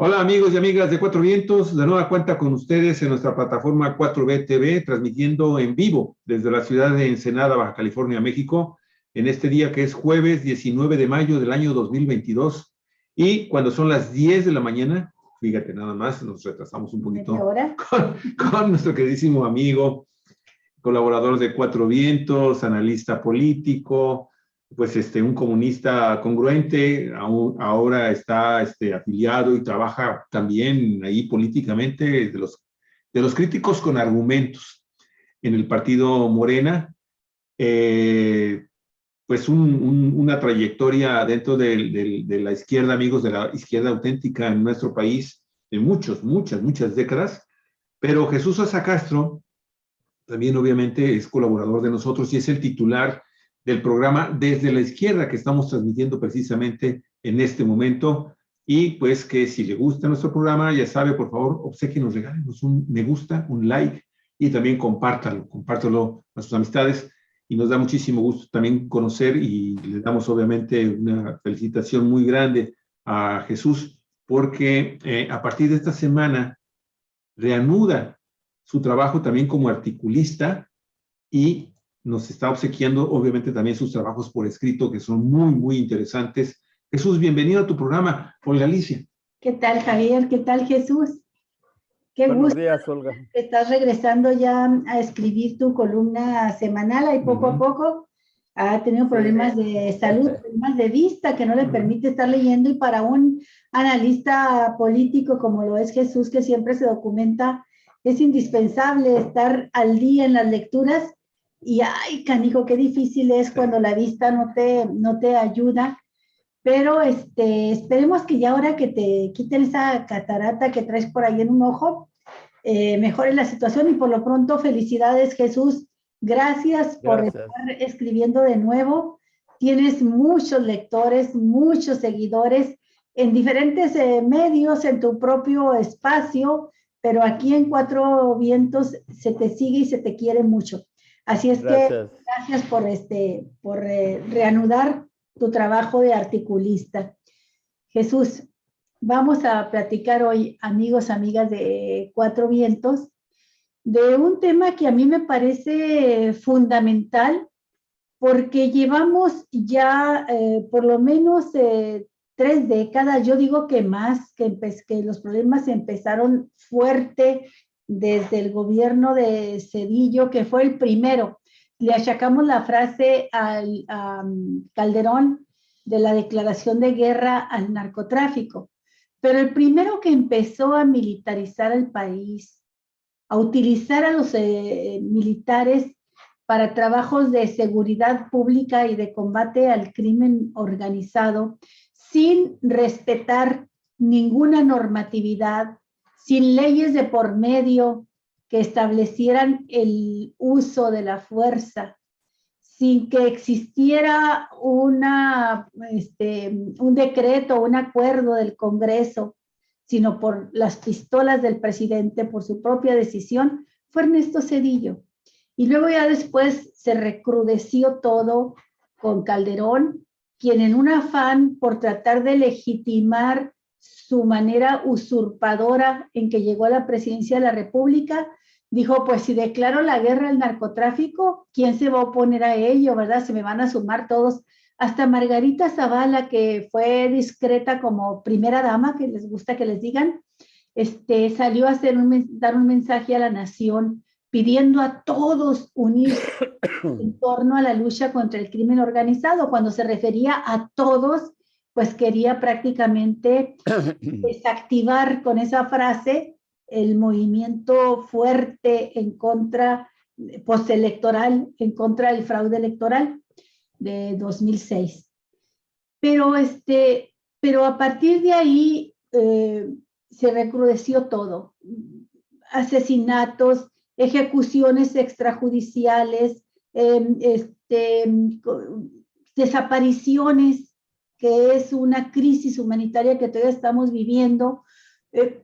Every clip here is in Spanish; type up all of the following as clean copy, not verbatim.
Hola amigos y amigas de Cuatro Vientos, de nueva cuenta con ustedes en nuestra plataforma 4B TV, transmitiendo en vivo desde la ciudad de Ensenada, Baja California, México, en este día que es jueves 19 de mayo del año 2022. Y cuando son las 10 de la mañana, fíjate nada más, nos retrasamos un poquito con nuestro queridísimo amigo, colaborador de Cuatro Vientos, analista político, pues un comunista congruente, ahora está afiliado y trabaja también ahí políticamente de los críticos con argumentos en el partido Morena, pues una trayectoria dentro de la izquierda, amigos, de la izquierda auténtica en nuestro país, de muchas décadas, pero Jesús Sosa Castro también obviamente es colaborador de nosotros y es el titular del programa Desde la Izquierda que estamos transmitiendo precisamente en este momento. Y pues que si le gusta nuestro programa, ya sabe, por favor, obsequienos, regálenos un me gusta, un like y también compártalo a sus amistades. Y nos da muchísimo gusto también conocer y le damos obviamente una felicitación muy grande a Jesús porque a partir de esta semana reanuda su trabajo también como articulista y nos está obsequiando obviamente también sus trabajos por escrito que son muy interesantes. Jesús, bienvenido a tu programa. Olga Alicia. ¿Qué tal, Javier? ¿Qué tal, Jesús? Qué Buenos gusto días, Olga. que estás regresando ya a escribir tu columna semanal y poco a poco ha tenido problemas de salud, problemas de vista que no le permite estar leyendo, y para un analista político como lo es Jesús, que siempre se documenta, es indispensable estar al día en las lecturas. Y ay, canijo, qué difícil es cuando la vista no te ayuda. Pero esperemos que ya ahora que te quiten esa catarata que traes por ahí en un ojo, mejore la situación. Y por lo pronto, felicidades, Jesús. Gracias por estar escribiendo de nuevo. Tienes muchos lectores, muchos seguidores en diferentes medios, en tu propio espacio, pero aquí en Cuatro Vientos se te sigue y se te quiere mucho. Así es que gracias por reanudar tu trabajo de articulista. Jesús, vamos a platicar hoy, amigos, amigas de Cuatro Vientos, de un tema que a mí me parece fundamental, porque llevamos ya por lo menos 3 décadas, yo digo que más, que los problemas empezaron fuerte desde el gobierno de Zedillo, que fue el primero. Le achacamos la frase a Calderón de la declaración de guerra al narcotráfico, pero el primero que empezó a militarizar al país, a utilizar a los militares para trabajos de seguridad pública y de combate al crimen organizado, sin respetar ninguna normatividad, sin leyes de por medio que establecieran el uso de la fuerza, sin que existiera un decreto, un acuerdo del Congreso, sino por las pistolas del presidente, por su propia decisión, fue Ernesto Zedillo. Y luego ya después se recrudeció todo con Calderón, quien en un afán por tratar de legitimar su manera usurpadora en que llegó a la presidencia de la República, dijo, pues si declaro la guerra al narcotráfico, ¿quién se va a oponer a ello, verdad? Se me van a sumar todos. Hasta Margarita Zavala, que fue discreta como primera dama, que les gusta que les digan, salió a dar un mensaje a la nación pidiendo a todos unirse en torno a la lucha contra el crimen organizado. Cuando se refería a todos, pues quería prácticamente desactivar con esa frase el movimiento fuerte en contra, postelectoral, en contra del fraude electoral de 2006. Pero a partir de ahí se recrudeció todo. Asesinatos, ejecuciones extrajudiciales, desapariciones, que es una crisis humanitaria que todavía estamos viviendo,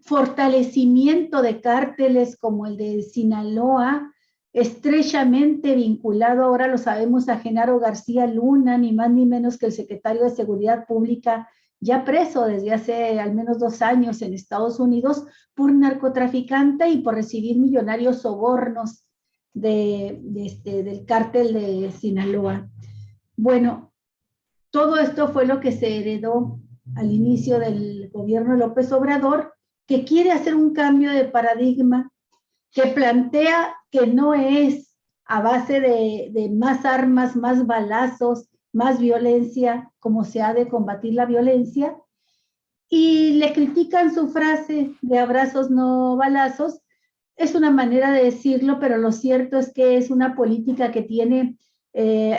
fortalecimiento de cárteles como el de Sinaloa, estrechamente vinculado, ahora lo sabemos, a Genaro García Luna, ni más ni menos que el secretario de Seguridad Pública ya preso desde hace al menos 2 años en Estados Unidos por narcotraficante y por recibir millonarios sobornos del cártel de Sinaloa. Bueno, todo esto fue lo que se heredó al inicio del gobierno de López Obrador, que quiere hacer un cambio de paradigma, que plantea que no es a base de más armas, más balazos, más violencia, como se ha de combatir la violencia, y le critican su frase de abrazos no balazos. Es una manera de decirlo, pero lo cierto es que es una política que tiene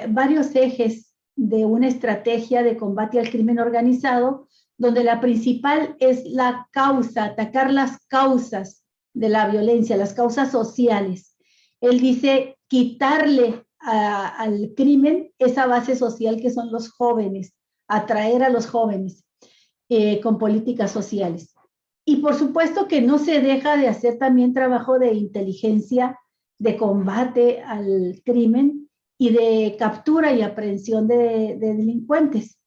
varios ejes de una estrategia de combate al crimen organizado, donde la principal es la causa, atacar las causas de la violencia, las causas sociales. Él dice quitarle al crimen esa base social que son los jóvenes, atraer a los jóvenes con políticas sociales. Y por supuesto que no se deja de hacer también trabajo de inteligencia, de combate al crimen y de captura y aprehensión de delincuentes.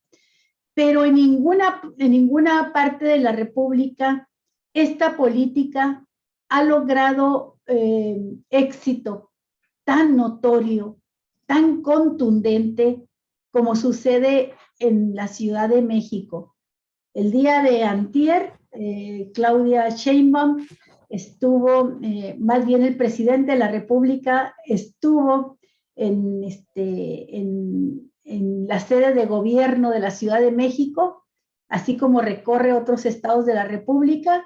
Pero en ninguna parte de la República esta política ha logrado éxito tan notorio, tan contundente como sucede en la Ciudad de México. El día de antier, Claudia Sheinbaum estuvo, más bien el presidente de la República estuvo en la sede de gobierno de la Ciudad de México, así como recorre otros estados de la República,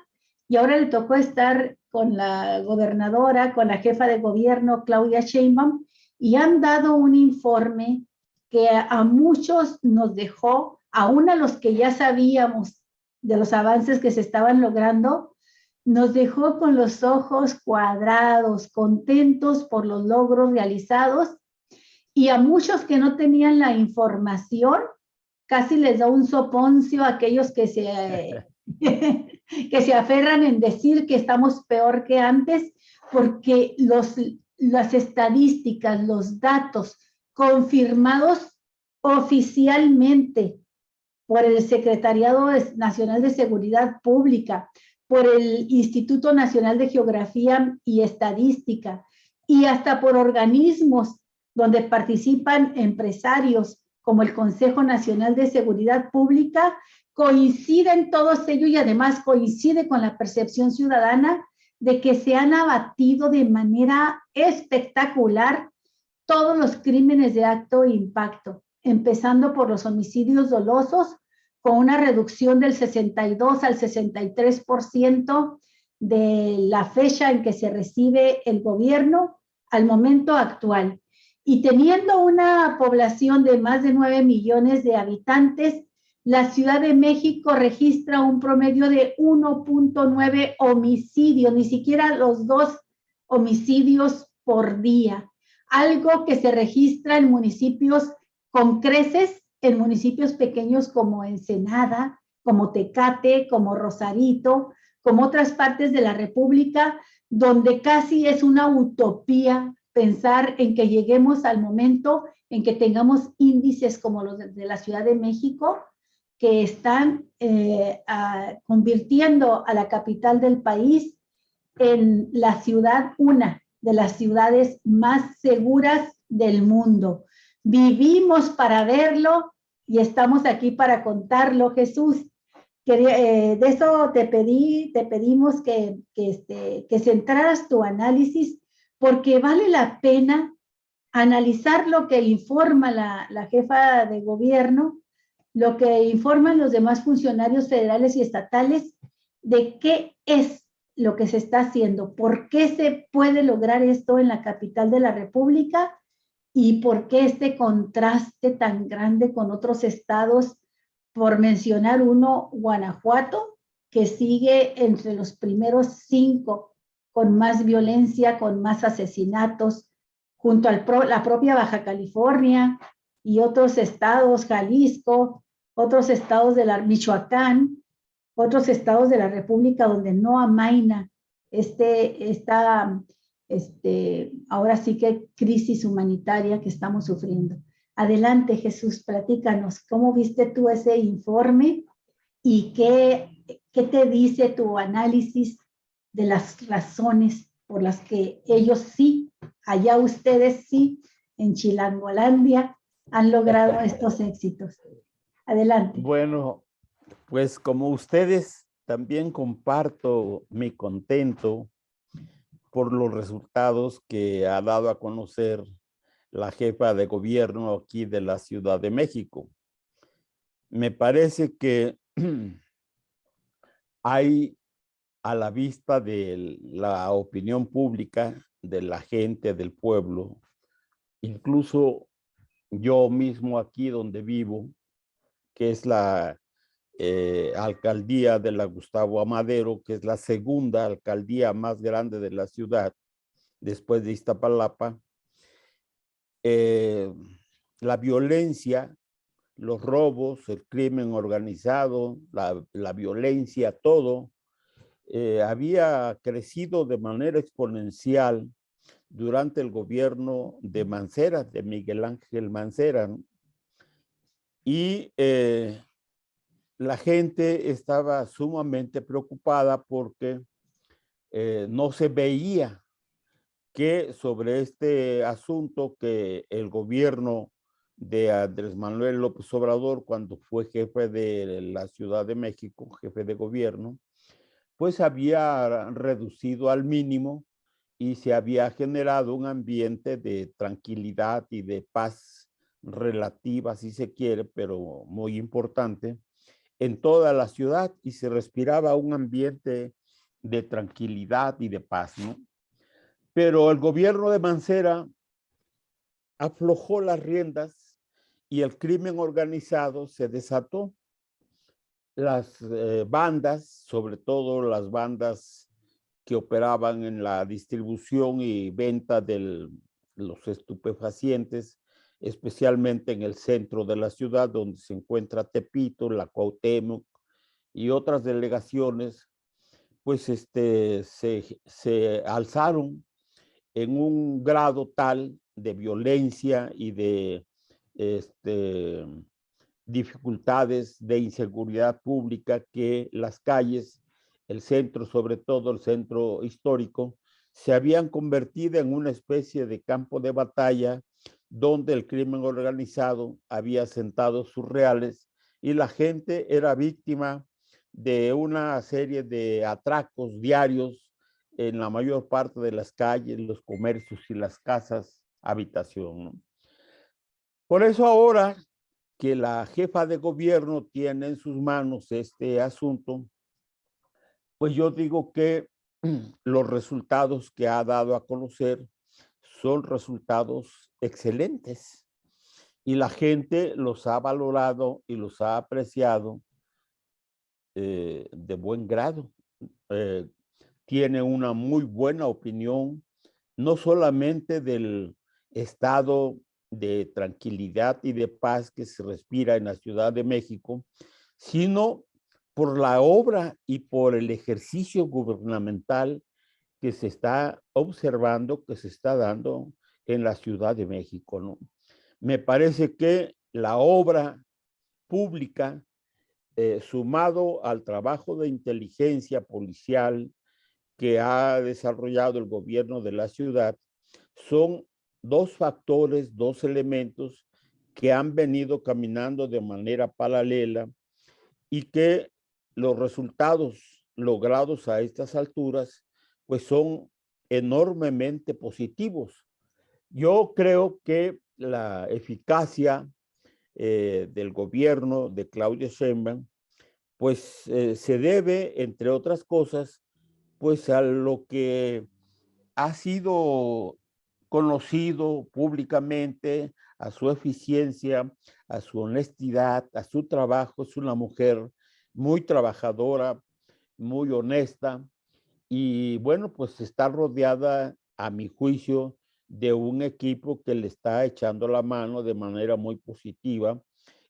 y ahora le tocó estar con la gobernadora, con la jefa de gobierno, Claudia Sheinbaum, y han dado un informe que a muchos nos dejó, aún a los que ya sabíamos de los avances que se estaban logrando, nos dejó con los ojos cuadrados, contentos por los logros realizados, y a muchos que no tenían la información, casi les da un soponcio a aquellos que que se aferran en decir que estamos peor que antes, porque las estadísticas, los datos confirmados oficialmente por el Secretariado Nacional de Seguridad Pública, por el Instituto Nacional de Geografía y Estadística, y hasta por organismos donde participan empresarios como el Consejo Nacional de Seguridad Pública, coinciden todos ellos y además coincide con la percepción ciudadana de que se han abatido de manera espectacular todos los crímenes de alto impacto, empezando por los homicidios dolosos, con una reducción del 62 al 63% de la fecha en que se recibe el gobierno al momento actual. Y teniendo una población de más de 9 millones de habitantes, la Ciudad de México registra un promedio de 1.9 homicidios, ni siquiera los 2 homicidios por día. Algo que se registra en municipios con creces, en municipios pequeños como Ensenada, como Tecate, como Rosarito, como otras partes de la República, donde casi es una utopía pensar en que lleguemos al momento en que tengamos índices como los de la Ciudad de México, que están convirtiendo a la capital del país en la ciudad, una de las ciudades más seguras del mundo. Vivimos para verlo y estamos aquí para contarlo, Jesús. De eso te pedimos que centraras tu análisis, porque vale la pena analizar lo que informa la jefa de gobierno, lo que informan los demás funcionarios federales y estatales, de qué es lo que se está haciendo, por qué se puede lograr esto en la capital de la República y por qué este contraste tan grande con otros estados, por mencionar uno, Guanajuato, que sigue entre los primeros 5 con más violencia, con más asesinatos, junto a la propia Baja California y otros estados, Jalisco, otros estados de Michoacán, otros estados de la República donde no amaina ahora sí que crisis humanitaria que estamos sufriendo. Adelante, Jesús, platícanos, ¿cómo viste tú ese informe ¿Y qué te dice tu análisis de las razones por las que ellos sí, allá ustedes sí, en Chilangolandia, han logrado estos éxitos? Adelante. Bueno, pues como ustedes, también comparto mi contento por los resultados que ha dado a conocer la jefa de gobierno aquí de la Ciudad de México. Me parece que hay a la vista de la opinión pública, de la gente, del pueblo, incluso yo mismo aquí donde vivo, que es la alcaldía de la Gustavo Amadero, que es la segunda alcaldía más grande de la ciudad, después de Iztapalapa, la violencia, los robos, el crimen organizado, la violencia, todo, había crecido de manera exponencial durante el gobierno de Mancera, de Miguel Ángel Mancera, ¿no? Y la gente estaba sumamente preocupada porque no se veía que sobre este asunto que el gobierno de Andrés Manuel López Obrador, cuando fue jefe de la Ciudad de México, jefe de gobierno, pues había reducido al mínimo y se había generado un ambiente de tranquilidad y de paz relativa, si se quiere, pero muy importante, en toda la ciudad, y se respiraba un ambiente de tranquilidad y de paz, ¿no? Pero el gobierno de Mancera aflojó las riendas y el crimen organizado se desató. Las bandas, sobre todo las bandas que operaban en la distribución y venta de los estupefacientes, especialmente en el centro de la ciudad, donde se encuentra Tepito, la Cuauhtémoc y otras delegaciones, pues se alzaron en un grado tal de violencia y de dificultades de inseguridad pública que las calles, el centro, sobre todo el centro histórico, se habían convertido en una especie de campo de batalla donde el crimen organizado había sentado sus reales y la gente era víctima de una serie de atracos diarios en la mayor parte de las calles, los comercios y las casas habitación, ¿no? Por eso ahora que la jefa de gobierno tiene en sus manos este asunto, pues yo digo que los resultados que ha dado a conocer son resultados excelentes y la gente los ha valorado y los ha apreciado de buen grado. Tiene una muy buena opinión, no solamente del estado de tranquilidad y de paz que se respira en la Ciudad de México, sino por la obra y por el ejercicio gubernamental que se está observando, que se está dando en la Ciudad de México, ¿no? Me parece que la obra pública, sumado al trabajo de inteligencia policial que ha desarrollado el gobierno de la ciudad, son dos factores, dos elementos que han venido caminando de manera paralela y que los resultados logrados a estas alturas pues son enormemente positivos. Yo creo que la eficacia del gobierno de Claudia Sheinbaum pues se debe, entre otras cosas, pues a lo que ha sido conocido públicamente, a su eficiencia, a su honestidad, a su trabajo. Es una mujer muy trabajadora, muy honesta y bueno, pues está rodeada, a mi juicio, de un equipo que le está echando la mano de manera muy positiva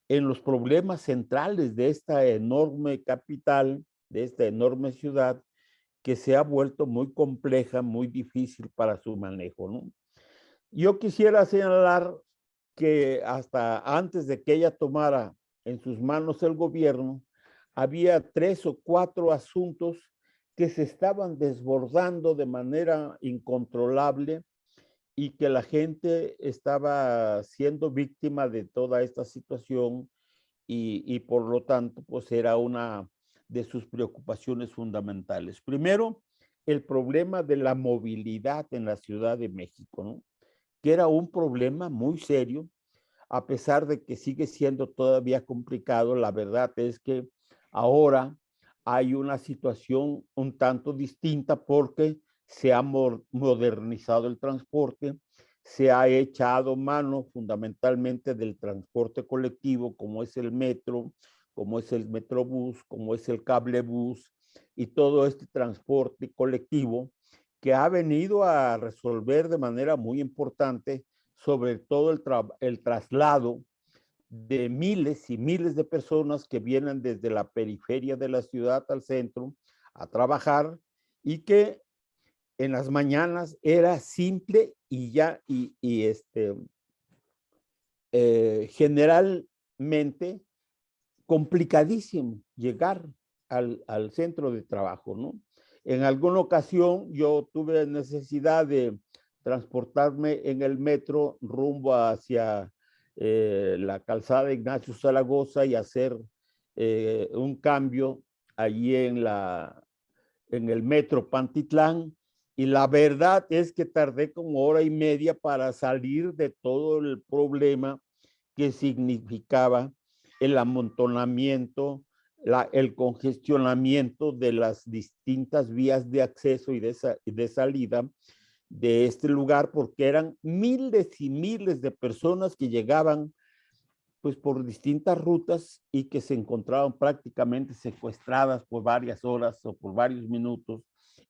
en los problemas centrales de esta enorme capital, de esta enorme ciudad, que se ha vuelto muy compleja, muy difícil para su manejo, ¿no? Yo quisiera señalar que hasta antes de que ella tomara en sus manos el gobierno, había 3 o 4 asuntos que se estaban desbordando de manera incontrolable y que la gente estaba siendo víctima de toda esta situación y por lo tanto, pues era una de sus preocupaciones fundamentales. Primero, el problema de la movilidad en la Ciudad de México, ¿no? Que era un problema muy serio, a pesar de que sigue siendo todavía complicado. La verdad es que ahora hay una situación un tanto distinta porque se ha modernizado el transporte, se ha echado mano fundamentalmente del transporte colectivo, como es el metro, como es el metrobús, como es el cablebús y todo este transporte colectivo que ha venido a resolver de manera muy importante sobre todo el traslado de miles y miles de personas que vienen desde la periferia de la ciudad al centro a trabajar y que en las mañanas era simple y ya, generalmente complicadísimo llegar al centro de trabajo, ¿no? En alguna ocasión yo tuve necesidad de transportarme en el metro rumbo hacia la calzada de Ignacio Zaragoza y hacer un cambio allí en el metro Pantitlán. Y la verdad es que tardé como hora y media para salir de todo el problema que significaba el amontonamiento, el congestionamiento de las distintas vías de acceso y de salida de este lugar, porque eran miles y miles de personas que llegaban pues por distintas rutas y que se encontraban prácticamente secuestradas por varias horas o por varios minutos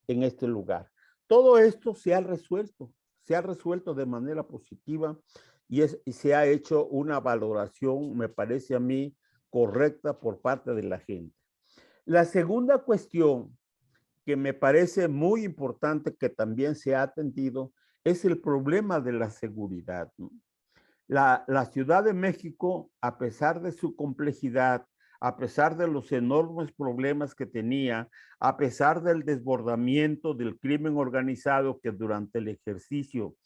en este lugar. Todo esto se ha resuelto de manera positiva y se ha hecho una valoración, me parece a mí, correcta por parte de la gente. La segunda cuestión que me parece muy importante que también se ha atendido es el problema de la seguridad, ¿no? La Ciudad de México, a pesar de su complejidad, a pesar de los enormes problemas que tenía, a pesar del desbordamiento del crimen organizado que durante el ejercicio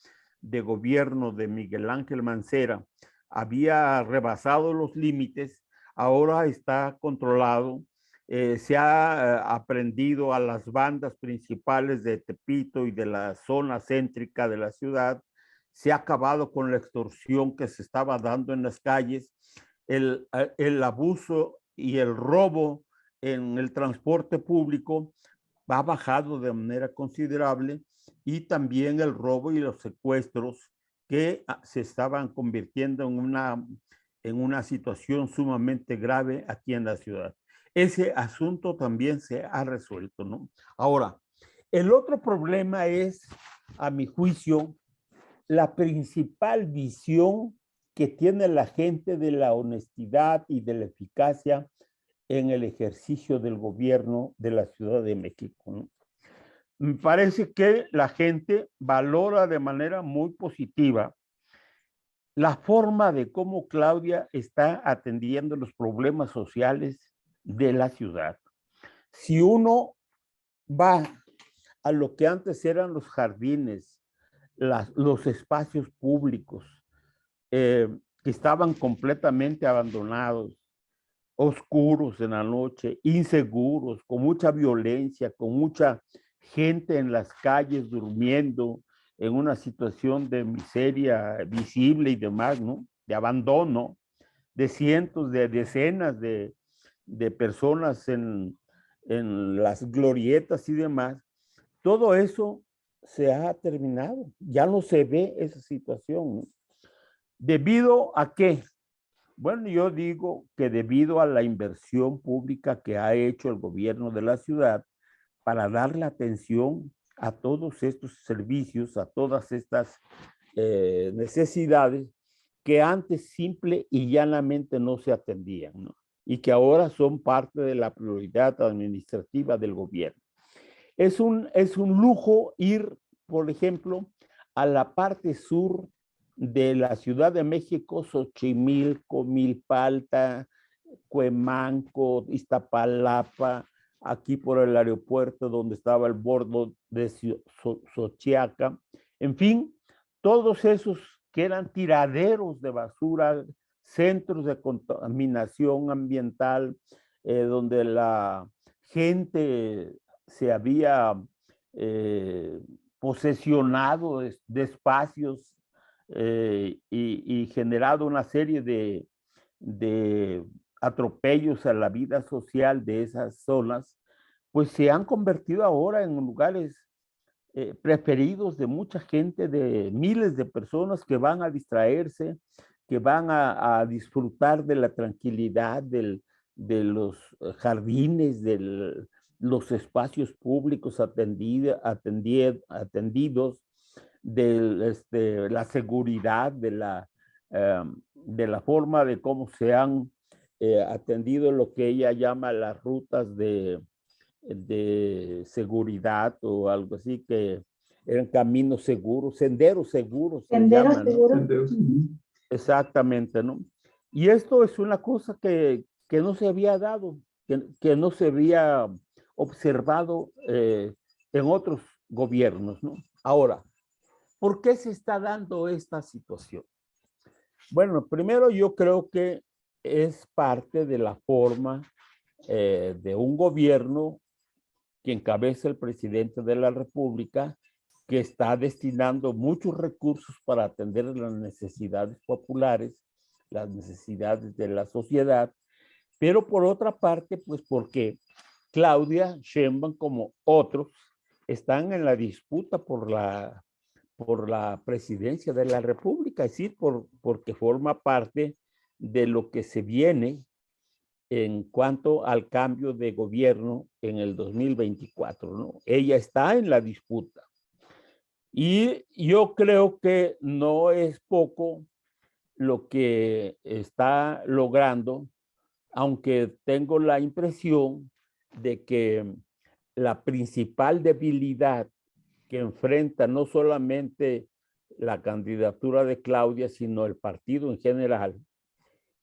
de gobierno de Miguel Ángel Mancera había rebasado los límites, ahora está controlado. Se ha aprendido a las bandas principales de Tepito y de la zona céntrica de la ciudad. Se ha acabado con la extorsión que se estaba dando en las calles, el abuso y el robo en el transporte público ha bajado de manera considerable y también el robo y los secuestros que se estaban convirtiendo en una situación sumamente grave aquí en la ciudad. Ese asunto también se ha resuelto, ¿no? Ahora, el otro problema es, a mi juicio, la principal visión que tiene la gente de la honestidad y de la eficacia en el ejercicio del gobierno de la Ciudad de México, ¿no? Me parece que la gente valora de manera muy positiva la forma de cómo Claudia está atendiendo los problemas sociales de la ciudad. Si uno va a lo que antes eran los jardines, los espacios públicos que estaban completamente abandonados, oscuros en la noche, inseguros, con mucha violencia, con mucha gente en las calles durmiendo en una situación de miseria visible y demás, ¿no? De abandono, de cientos, de decenas de personas en las glorietas y demás. Todo eso se ha terminado, ya no se ve esa situación, ¿no? ¿Debido a qué? Bueno, yo digo que debido a la inversión pública que ha hecho el gobierno de la ciudad para darle atención a todos estos servicios, a todas estas necesidades que antes simple y llanamente no se atendían, ¿no? Y que ahora son parte de la prioridad administrativa del gobierno. Es un lujo ir, por ejemplo, a la parte sur de la Ciudad de México, Xochimilco, Milpalta, Cuemanco, Iztapalapa, aquí por el aeropuerto donde estaba el bordo de Xochiaca, en fin, todos esos que eran tiraderos de basura, centros de contaminación ambiental, donde la gente se había posesionado de espacios y generado una serie de atropellos a la vida social de esas zonas, pues se han convertido ahora en lugares preferidos de mucha gente, de miles de personas que van a distraerse, que van a disfrutar de la tranquilidad de los jardines, de los espacios públicos atendidos, de la seguridad, de la forma de cómo se han atendido lo que ella llama las rutas de seguridad o algo así, que eran caminos seguros, senderos seguros. Senderos se llaman, seguros. ¿no? Senderos. Exactamente, ¿no? Y esto es una cosa que no se había dado, que no se había observado en otros gobiernos, ¿no? Ahora, ¿por qué se está dando esta situación? Bueno, primero yo creo que es parte de la forma de un gobierno que encabeza el presidente de la República, que está destinando muchos recursos para atender las necesidades populares, las necesidades de la sociedad, pero por otra parte, pues porque Claudia Sheinbaum, como otros, están en la disputa por la presidencia de la República, es decir, porque forma parte de lo que se viene en cuanto al cambio de gobierno en el 2024, ¿no? Ella está en la disputa. Y yo creo que no es poco lo que está logrando, aunque tengo la impresión de que la principal debilidad que enfrenta no solamente la candidatura de Claudia, sino el partido en general,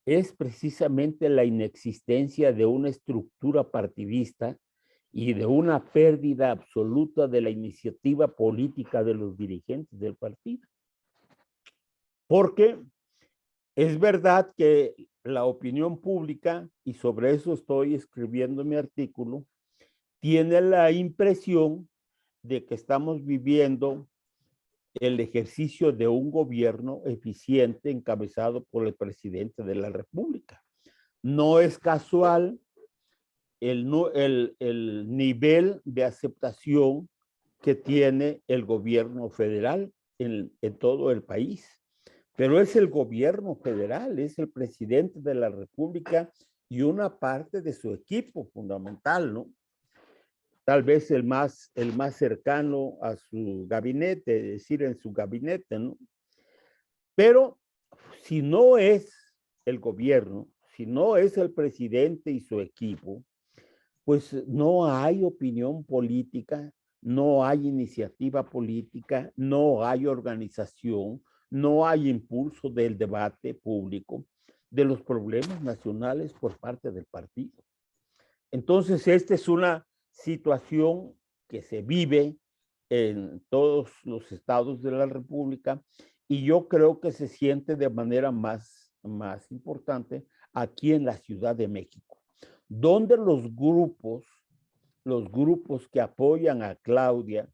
es precisamente la inexistencia de una estructura partidista y de una pérdida absoluta de la iniciativa política de los dirigentes del partido. Porque es verdad que la opinión pública, y sobre eso estoy escribiendo mi artículo, tiene la impresión de que estamos viviendo el ejercicio de un gobierno eficiente encabezado por el presidente de la República. No es casual el nivel de aceptación que tiene el gobierno federal en todo el país. Pero es el gobierno federal, es el presidente de la República y una parte de su equipo fundamental, ¿no? Tal vez el más cercano a su gabinete, es decir, en su gabinete, ¿no? Pero si no es el gobierno, si no es el presidente y su equipo, pues no hay opinión política, no hay iniciativa política, no hay organización, no hay impulso del debate público de los problemas nacionales por parte del partido. Entonces, esta es una situación que se vive en todos los estados de la República y yo creo que se siente de manera más importante aquí en la Ciudad de México, donde los grupos que apoyan a Claudia,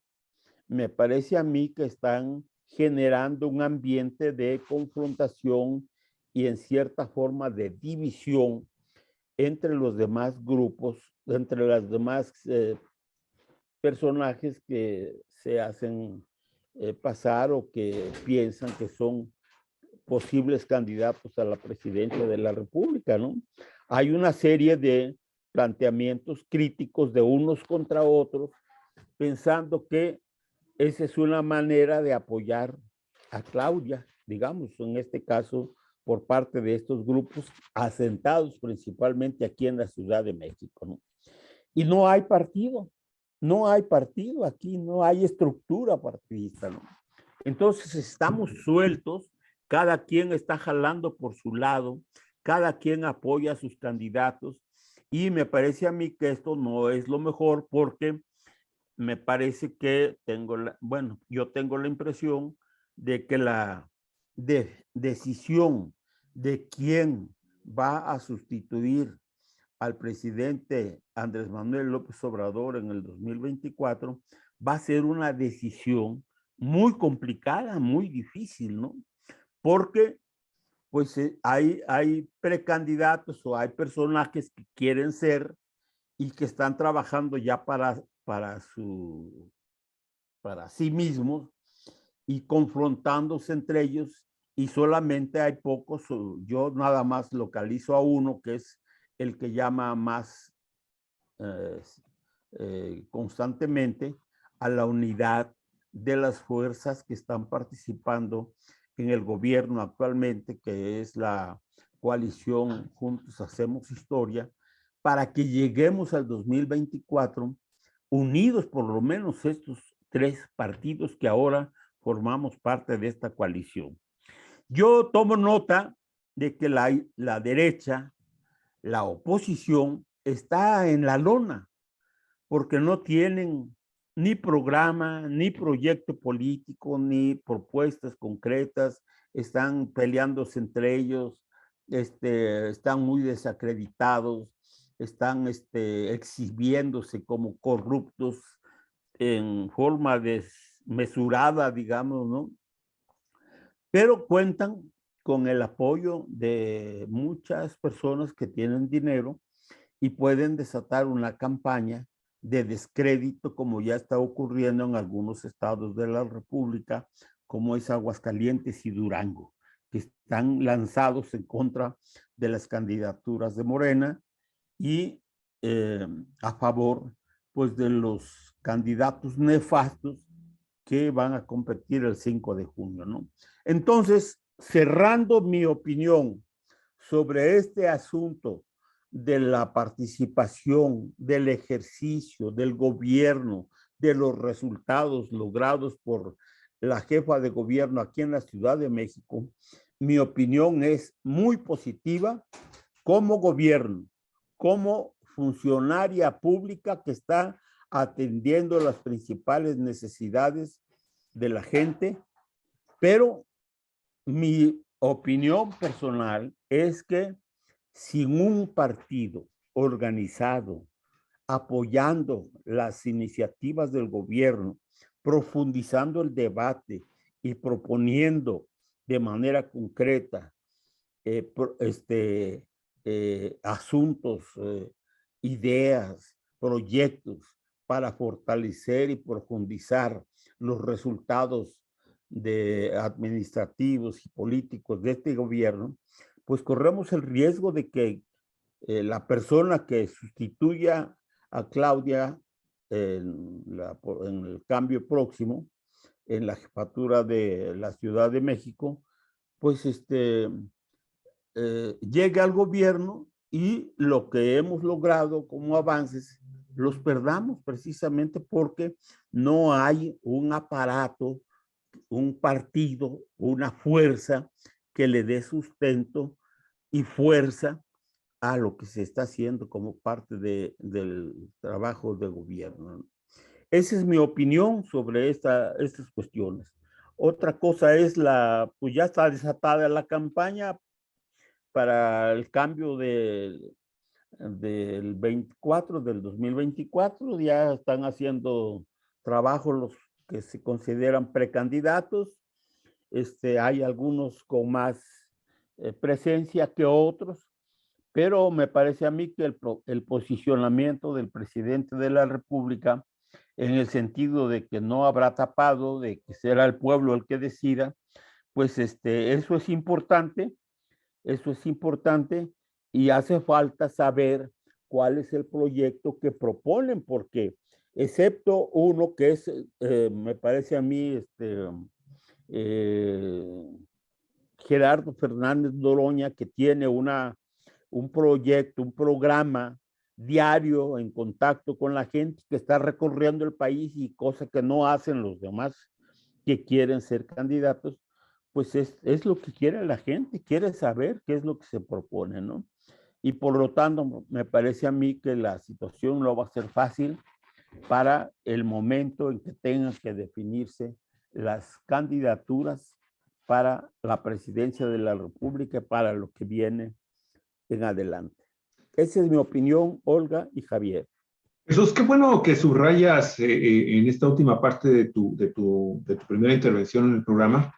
me parece a mí que están generando un ambiente de confrontación y en cierta forma de división entre los demás grupos, entre las demás personajes que se hacen pasar o que piensan que son posibles candidatos a la presidencia de la República, ¿no? Hay una serie de planteamientos críticos de unos contra otros, pensando que esa es una manera de apoyar a Claudia, digamos, en este caso, por parte de estos grupos asentados principalmente aquí en la Ciudad de México, ¿no? Y no hay partido aquí, no hay estructura partidista, ¿no? Entonces estamos sueltos, cada quien está jalando por su lado, cada quien apoya a sus candidatos y me parece a mí que esto no es lo mejor porque me parece que yo tengo la impresión de que la decisión de quién va a sustituir al presidente Andrés Manuel López Obrador en el 2024 va a ser una decisión muy complicada, muy difícil, ¿no? Porque pues hay precandidatos o hay personajes que quieren ser y que están trabajando ya para sí mismos y confrontándose entre ellos, y solamente hay pocos. Yo nada más localizo a uno que es el que llama más constantemente a la unidad de las fuerzas que están participando en el gobierno actualmente, que es la coalición Juntos Hacemos Historia, para que lleguemos al 2024 unidos, por lo menos estos tres partidos que ahora formamos parte de esta coalición. Yo tomo nota de que la derecha, la oposición, está en la lona, porque no tienen ni programa, ni proyecto político, ni propuestas concretas, están peleándose entre ellos, están muy desacreditados, están exhibiéndose como corruptos en forma desmesurada, digamos, ¿no? Pero cuentan con el apoyo de muchas personas que tienen dinero y pueden desatar una campaña de descrédito, como ya está ocurriendo en algunos estados de la República, como es Aguascalientes y Durango, que están lanzados en contra de las candidaturas de Morena y a favor, pues, de los candidatos nefastos que van a competir el 5 de junio, ¿no? Entonces, cerrando mi opinión sobre este asunto de la participación, del ejercicio, del gobierno, de los resultados logrados por la jefa de gobierno aquí en la Ciudad de México, mi opinión es muy positiva como gobierno, como funcionaria pública que está atendiendo las principales necesidades de la gente, pero mi opinión personal es que sin un partido organizado, apoyando las iniciativas del gobierno, profundizando el debate y proponiendo de manera concreta asuntos, ideas, proyectos para fortalecer y profundizar los resultados administrativos y políticos de este gobierno, pues corremos el riesgo de que la persona que sustituya a Claudia en el cambio próximo, en la jefatura de la Ciudad de México, pues llegue al gobierno y lo que hemos logrado como avances los perdamos, precisamente porque no hay un aparato, un partido, una fuerza que le dé sustento y fuerza a lo que se está haciendo como parte del trabajo de gobierno. Esa es mi opinión sobre estas cuestiones. Otra cosa es pues ya está desatada la campaña para el cambio del 2024, ya están haciendo trabajo los que se consideran precandidatos. Hay algunos con más presencia que otros, pero me parece a mí que el posicionamiento del presidente de la República, en el sentido de que no habrá tapado, de que será el pueblo el que decida, pues eso es importante. Eso es importante y hace falta saber cuál es el proyecto que proponen, porque excepto uno que es, me parece a mí, Gerardo Fernández Noroña, que tiene un proyecto, un programa diario en contacto con la gente, que está recorriendo el país y cosa que no hacen los demás que quieren ser candidatos, pues es lo que quiere la gente, quiere saber qué es lo que se propone, ¿no? Y por lo tanto, me parece a mí que la situación no va a ser fácil para el momento en que tengan que definirse las candidaturas para la presidencia de la República, para lo que viene en adelante. Esa es mi opinión, Olga y Javier. Jesús, qué bueno que subrayas en esta última parte de tu primera intervención en el programa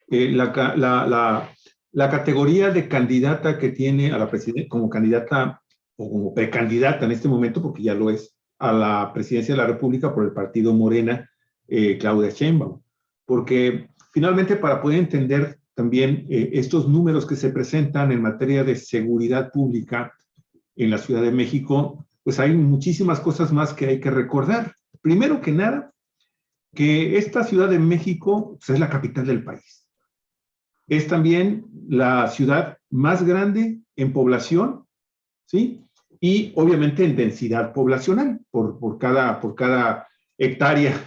la categoría de candidata que tiene a la presidencia, como candidata o como precandidata en este momento, porque ya lo es, a la presidencia de la República por el partido Morena, Claudia Sheinbaum. Porque finalmente, para poder entender también estos números que se presentan en materia de seguridad pública en la Ciudad de México, pues hay muchísimas cosas más que hay que recordar. Primero que nada, que esta Ciudad de México pues, es la capital del país. Es también la ciudad más grande en población, ¿sí? Y obviamente en densidad poblacional, por cada hectárea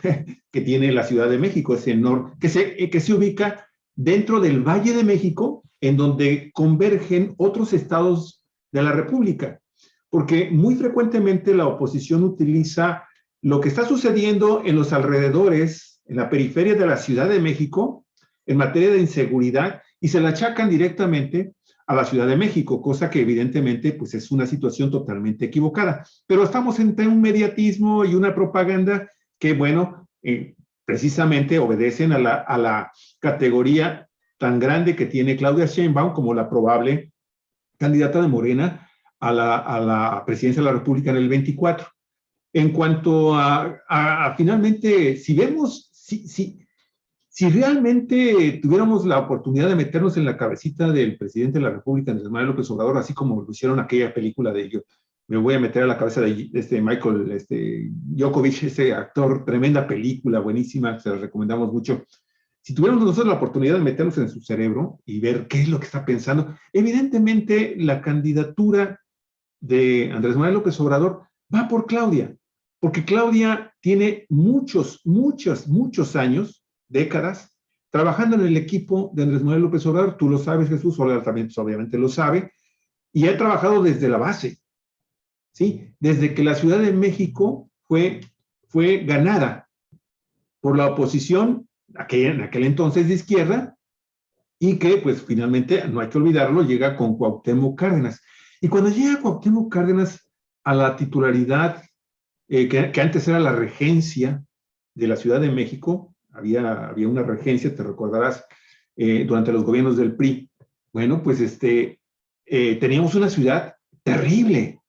que tiene la Ciudad de México, es enorme, que se ubica dentro del Valle de México, en donde convergen otros estados de la República. Porque muy frecuentemente la oposición utiliza lo que está sucediendo en los alrededores, en la periferia de la Ciudad de México, en materia de inseguridad, y se la achacan directamente a la Ciudad de México, cosa que evidentemente pues, es una situación totalmente equivocada. Pero estamos entre un mediatismo y una propaganda que, bueno, precisamente obedecen a la categoría tan grande que tiene Claudia Sheinbaum como la probable candidata de Morena a la presidencia de la República en el 24. En cuanto a finalmente, si vemos, si realmente tuviéramos la oportunidad de meternos en la cabecita del presidente de la República, Andrés Manuel López Obrador, así como lo hicieron aquella película de yo, me voy a meter a la cabeza de Michael Djokovic, ese actor, tremenda película, buenísima, se la recomendamos mucho. Si tuviéramos nosotros la oportunidad de meternos en su cerebro y ver qué es lo que está pensando, evidentemente la candidatura de Andrés Manuel López Obrador va por Claudia, porque Claudia tiene muchos años, décadas, trabajando en el equipo de Andrés Manuel López Obrador. Tú lo sabes, Jesús, Olga también pues, obviamente lo sabe, y ha trabajado desde la base, ¿sí? Desde que la Ciudad de México fue ganada por la oposición, en aquel entonces de izquierda, y que, pues, finalmente, no hay que olvidarlo, llega con Cuauhtémoc Cárdenas. Y cuando llega Cuauhtémoc Cárdenas a la titularidad, que antes era la regencia de la Ciudad de México, había una regencia, te recordarás, durante los gobiernos del PRI. Bueno, pues teníamos una ciudad terrible,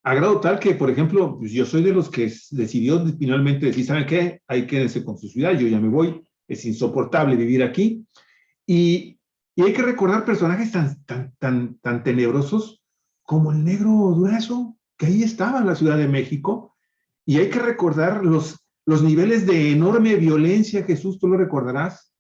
a grado tal que, por ejemplo, pues yo soy de los que decidió finalmente decir, ¿saben qué? Hay que quedarse con su ciudad, yo ya me voy, es insoportable vivir aquí. Y hay que recordar personajes tan tenebrosos como el Negro Durazo, que ahí estaba en la Ciudad de México, y hay que recordar los niveles de enorme violencia, Jesús, tú lo recordarás,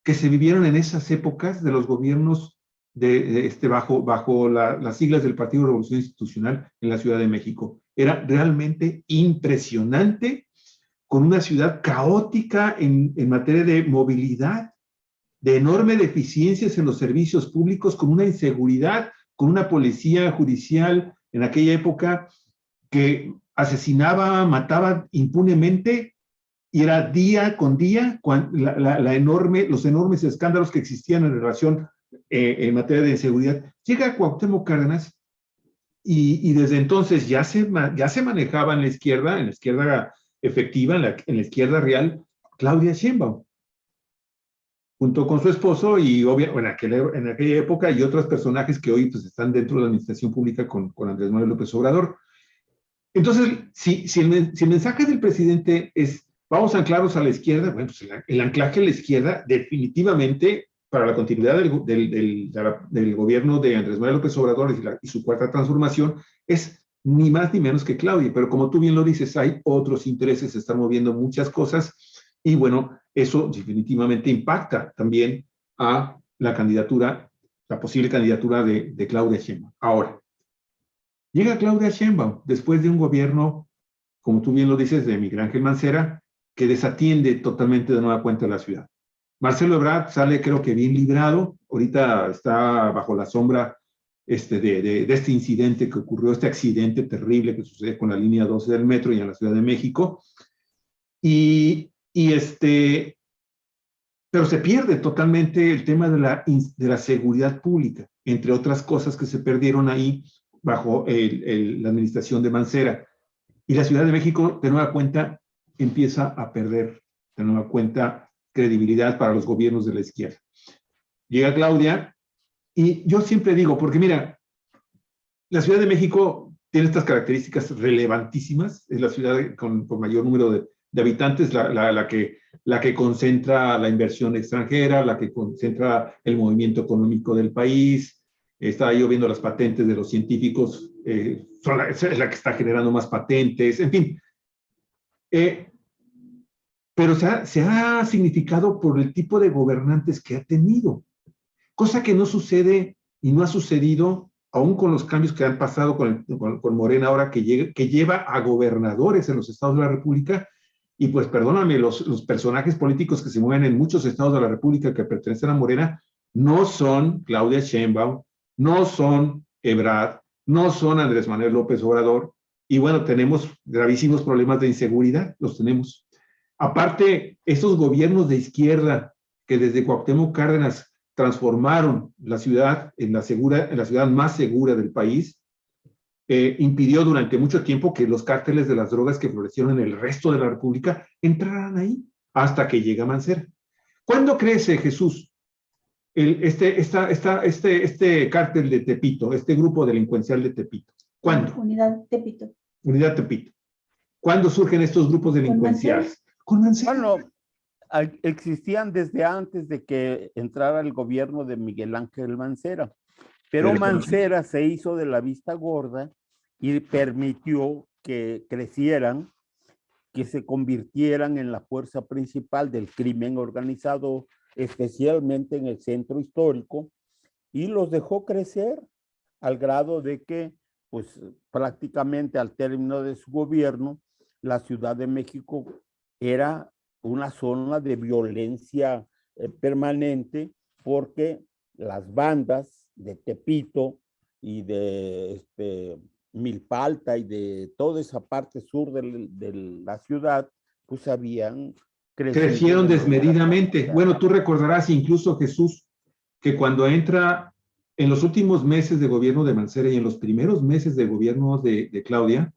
que se vivieron en esas épocas de los gobiernos bajo las siglas del Partido de Revolución Institucional en la Ciudad de México. Era realmente impresionante, con una ciudad caótica en materia de movilidad, de enorme deficiencias en los servicios públicos, con una inseguridad, con una policía judicial en aquella época que asesinaba, mataba impunemente, y era día con día los enormes escándalos que existían en relación en materia de inseguridad. Llega Cuauhtémoc Cárdenas y desde entonces ya se manejaba en la izquierda efectiva, en la izquierda real, Claudia Sheinbaum, junto con su esposo y en aquella época y otros personajes que hoy pues, están dentro de la administración pública con Andrés Manuel López Obrador. Entonces, si el mensaje del presidente es vamos a anclarnos a la izquierda, bueno, pues el anclaje a la izquierda definitivamente para la continuidad del gobierno de Andrés Manuel López Obrador y su cuarta transformación es ni más ni menos que Claudia. Pero como tú bien lo dices, hay otros intereses, se están moviendo muchas cosas y bueno, eso definitivamente impacta también a la posible candidatura de Claudia Sheinbaum. Ahora, llega Claudia Sheinbaum después de un gobierno, como tú bien lo dices, de Miguel Ángel Mancera, que desatiende totalmente de nueva cuenta la ciudad. Marcelo Ebrard sale, creo que bien librado. Ahorita está bajo la sombra de este incidente que ocurrió, este accidente terrible que sucede con la línea 12 del metro y en la Ciudad de México. Pero se pierde totalmente el tema de la seguridad pública, entre otras cosas que se perdieron ahí bajo la administración de Mancera. Y la Ciudad de México, de nueva cuenta, empieza a perder, de nueva cuenta, credibilidad para los gobiernos de la izquierda. Llega Claudia, y yo siempre digo, porque mira, la Ciudad de México tiene estas características relevantísimas, es la ciudad con mayor número de habitantes, la que concentra la inversión extranjera, la que concentra el movimiento económico del país. Estaba yo viendo las patentes de los científicos, es la que está generando más patentes, en fin. Pero se ha significado por el tipo de gobernantes que ha tenido, cosa que no sucede y no ha sucedido aún con los cambios que han pasado con Morena ahora, que lleva a gobernadores en los estados de la República. Y pues perdóname, los personajes políticos que se mueven en muchos estados de la República que pertenecen a Morena no son Claudia Sheinbaum, no son Ebrard, no son Andrés Manuel López Obrador. Y bueno, tenemos gravísimos problemas de inseguridad, los tenemos. Aparte, estos gobiernos de izquierda que desde Cuauhtémoc Cárdenas transformaron la ciudad en la ciudad más segura del país, impidió durante mucho tiempo que los cárteles de las drogas que florecieron en el resto de la República entraran ahí, hasta que llega Mancera. ¿Cuándo crece, Jesús, este cártel de Tepito, este grupo delincuencial de Tepito? ¿Cuándo? Unidad Tepito. Unidad Tepito. ¿Cuándo surgen estos grupos delincuenciales? Con Mancera. Bueno, existían desde antes de que entrara el gobierno de Miguel Ángel Mancera. Pero Mancera se hizo de la vista gorda y permitió que crecieran, que se convirtieran en la fuerza principal del crimen organizado, especialmente en el centro histórico, y los dejó crecer al grado de que, pues, prácticamente al término de su gobierno, la Ciudad de México era una zona de violencia permanente, porque las bandas de Tepito y de Milpalta y de toda esa parte sur de la ciudad, pues habían crecido. Crecieron desmedidamente. Bueno, tú recordarás incluso, Jesús, que cuando entra en los últimos meses de gobierno de Mancera y en los primeros meses de gobierno de Claudia,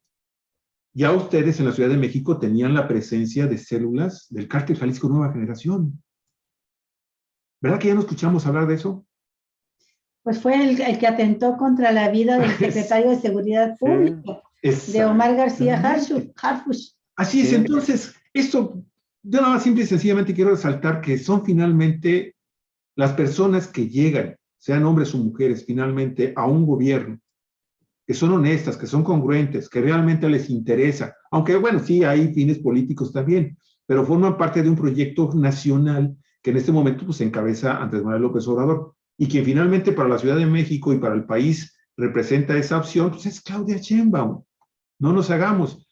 ya ustedes en la Ciudad de México tenían la presencia de células del Cártel Jalisco Nueva Generación. ¿Verdad que ya no escuchamos hablar de eso? Pues fue el que atentó contra la vida del secretario de Seguridad Pública, de Omar García Harfuch. Así es, entonces, esto, yo nada más simple y sencillamente quiero resaltar que son finalmente las personas que llegan, sean hombres o mujeres, finalmente a un gobierno, que son honestas, que son congruentes, que realmente les interesa, aunque bueno, sí hay fines políticos también, pero forman parte de un proyecto nacional que en este momento pues encabeza Andrés Manuel López Obrador. Y quien finalmente para la Ciudad de México y para el país representa esa opción, pues es Claudia Sheinbaum. No nos hagamos.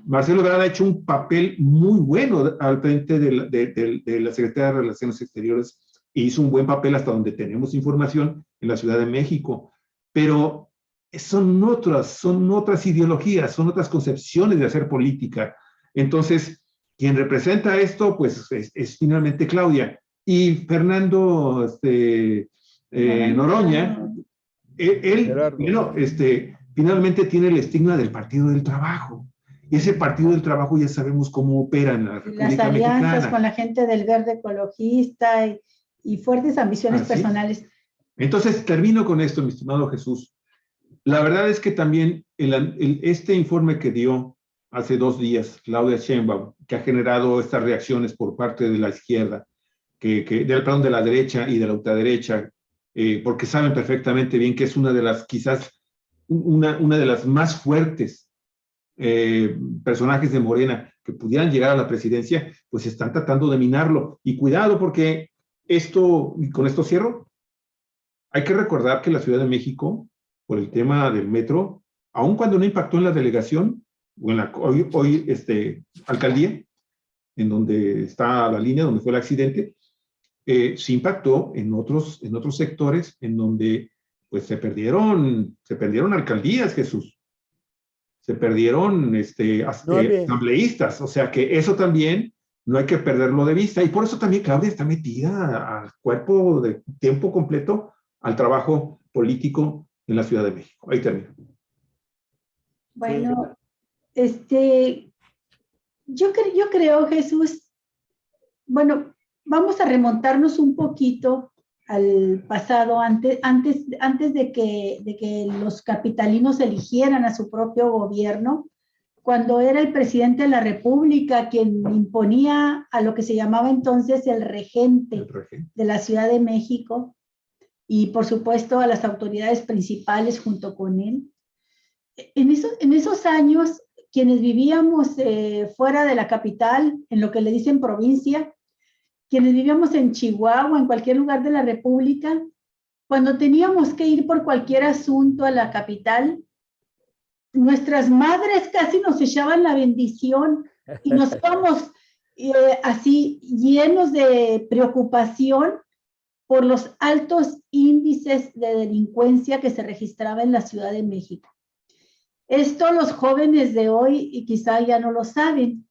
Marcelo Ebrard ha hecho un papel muy bueno al frente de la Secretaría de Relaciones Exteriores e hizo un buen papel hasta donde tenemos información en la Ciudad de México. Pero son otras ideologías, son otras concepciones de hacer política. Entonces, quien representa esto, pues es finalmente Claudia. Y Fernando Noroña, finalmente tiene el estigma del Partido del Trabajo. Y ese Partido del Trabajo ya sabemos cómo opera en la República Mexicana. Las alianzas con la gente del verde ecologista y fuertes ambiciones personales. Entonces, termino con esto, mi estimado Jesús. La verdad es que también este informe que dio hace 2 días Claudia Sheinbaum, que ha generado estas reacciones por parte de la izquierda, de la derecha y de la ultraderecha, porque saben perfectamente bien que es una de las, quizás, una de las más fuertes personajes de Morena que pudieran llegar a la presidencia, pues están tratando de minarlo. Y cuidado, porque con esto cierro, hay que recordar que la Ciudad de México, por el tema del metro, aun cuando no impactó en la delegación, o en la hoy alcaldía, en donde está la línea, donde fue el accidente, sí impactó en otros sectores en donde pues se perdieron alcaldías, Jesús, se perdieron 9. asambleístas, o sea que eso también no hay que perderlo de vista, y por eso también Claudia está metida al cuerpo de tiempo completo al trabajo político en la Ciudad de México. Ahí termino. Bueno, yo creo, Jesús, bueno, vamos a remontarnos un poquito al pasado, antes de que los capitalinos eligieran a su propio gobierno, cuando era el presidente de la República quien imponía a lo que se llamaba entonces el regente de la Ciudad de México, y por supuesto a las autoridades principales junto con él. En esos años, quienes vivíamos fuera de la capital, en lo que le dicen provincia, quienes vivíamos en Chihuahua, en cualquier lugar de la República, cuando teníamos que ir por cualquier asunto a la capital, nuestras madres casi nos echaban la bendición y nos íbamos así llenos de preocupación por los altos índices de delincuencia que se registraba en la Ciudad de México. Esto los jóvenes de hoy y quizá ya no lo saben,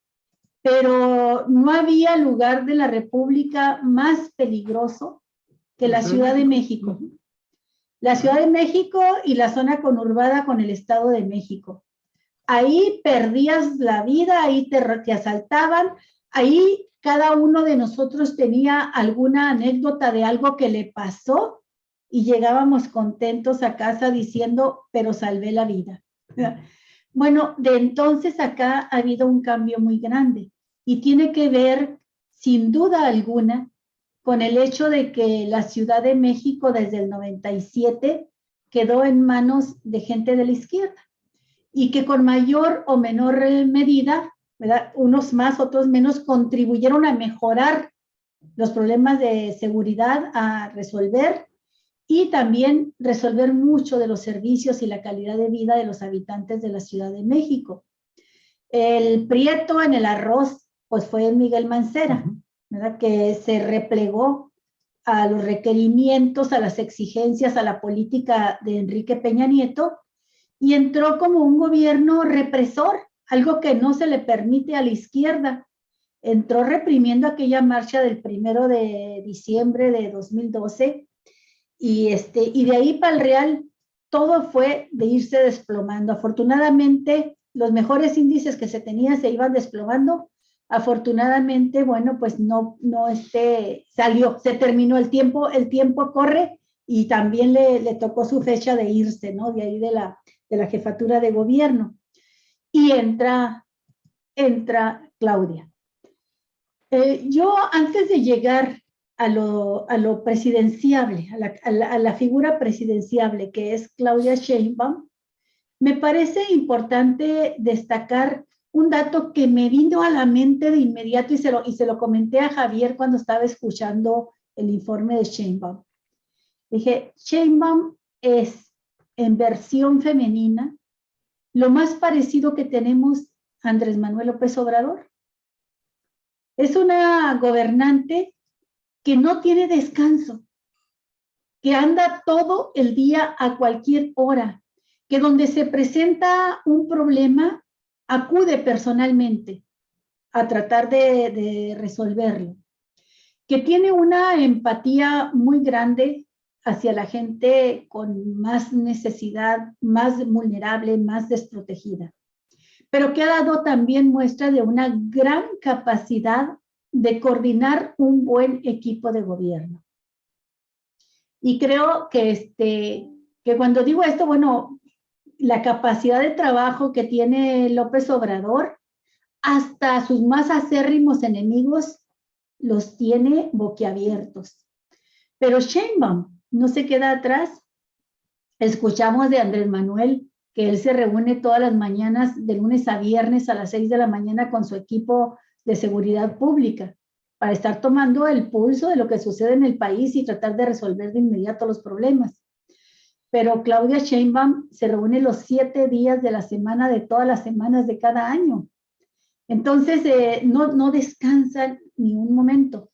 pero no había lugar de la República más peligroso que la Ciudad de México. La Ciudad de México y la zona conurbada con el Estado de México. Ahí perdías la vida, ahí te asaltaban, ahí cada uno de nosotros tenía alguna anécdota de algo que le pasó y llegábamos contentos a casa diciendo, pero salvé la vida. Bueno, de entonces acá ha habido un cambio muy grande y tiene que ver, sin duda alguna, con el hecho de que la Ciudad de México desde el 97 quedó en manos de gente de la izquierda y que con mayor o menor medida, ¿verdad?, unos más, otros menos, contribuyeron a mejorar los problemas de seguridad, a resolver y también resolver mucho de los servicios y la calidad de vida de los habitantes de la Ciudad de México. El prieto en el arroz, pues fue Miguel Mancera, ¿verdad?, que se replegó a los requerimientos, a las exigencias, a la política de Enrique Peña Nieto y entró como un gobierno represor, algo que no se le permite a la izquierda. Entró reprimiendo aquella marcha del 1 de diciembre de 2012 y de ahí para el Real todo fue de irse desplomando. Afortunadamente, los mejores índices que se tenían se iban desplomando. Afortunadamente, bueno, pues no salió, se terminó el tiempo corre y también le tocó su fecha de irse, ¿no? De ahí de la jefatura de gobierno. Y entra Claudia. Yo antes de llegar a lo presidenciable, a la figura presidenciable que es Claudia Sheinbaum, me parece importante destacar un dato que me vino a la mente de inmediato y se lo comenté a Javier cuando estaba escuchando el informe de Sheinbaum. Dije, Sheinbaum es en versión femenina lo más parecido que tenemos a Andrés Manuel López Obrador. Es una gobernante que no tiene descanso, que anda todo el día a cualquier hora, que donde se presenta un problema, acude personalmente a tratar de resolverlo, que tiene una empatía muy grande hacia la gente con más necesidad, más vulnerable, más desprotegida, pero que ha dado también muestra de una gran capacidad de coordinar un buen equipo de gobierno. Y creo que cuando digo esto, bueno, la capacidad de trabajo que tiene López Obrador, hasta sus más acérrimos enemigos los tiene boquiabiertos. Pero Sheinbaum no se queda atrás. Escuchamos de Andrés Manuel que él se reúne todas las mañanas, de lunes a viernes a las 6 de la mañana con su equipo de seguridad pública para estar tomando el pulso de lo que sucede en el país y tratar de resolver de inmediato los problemas. Pero Claudia Sheinbaum se reúne los 7 días de la semana, de todas las semanas de cada año. Entonces, no descansan ni un momento.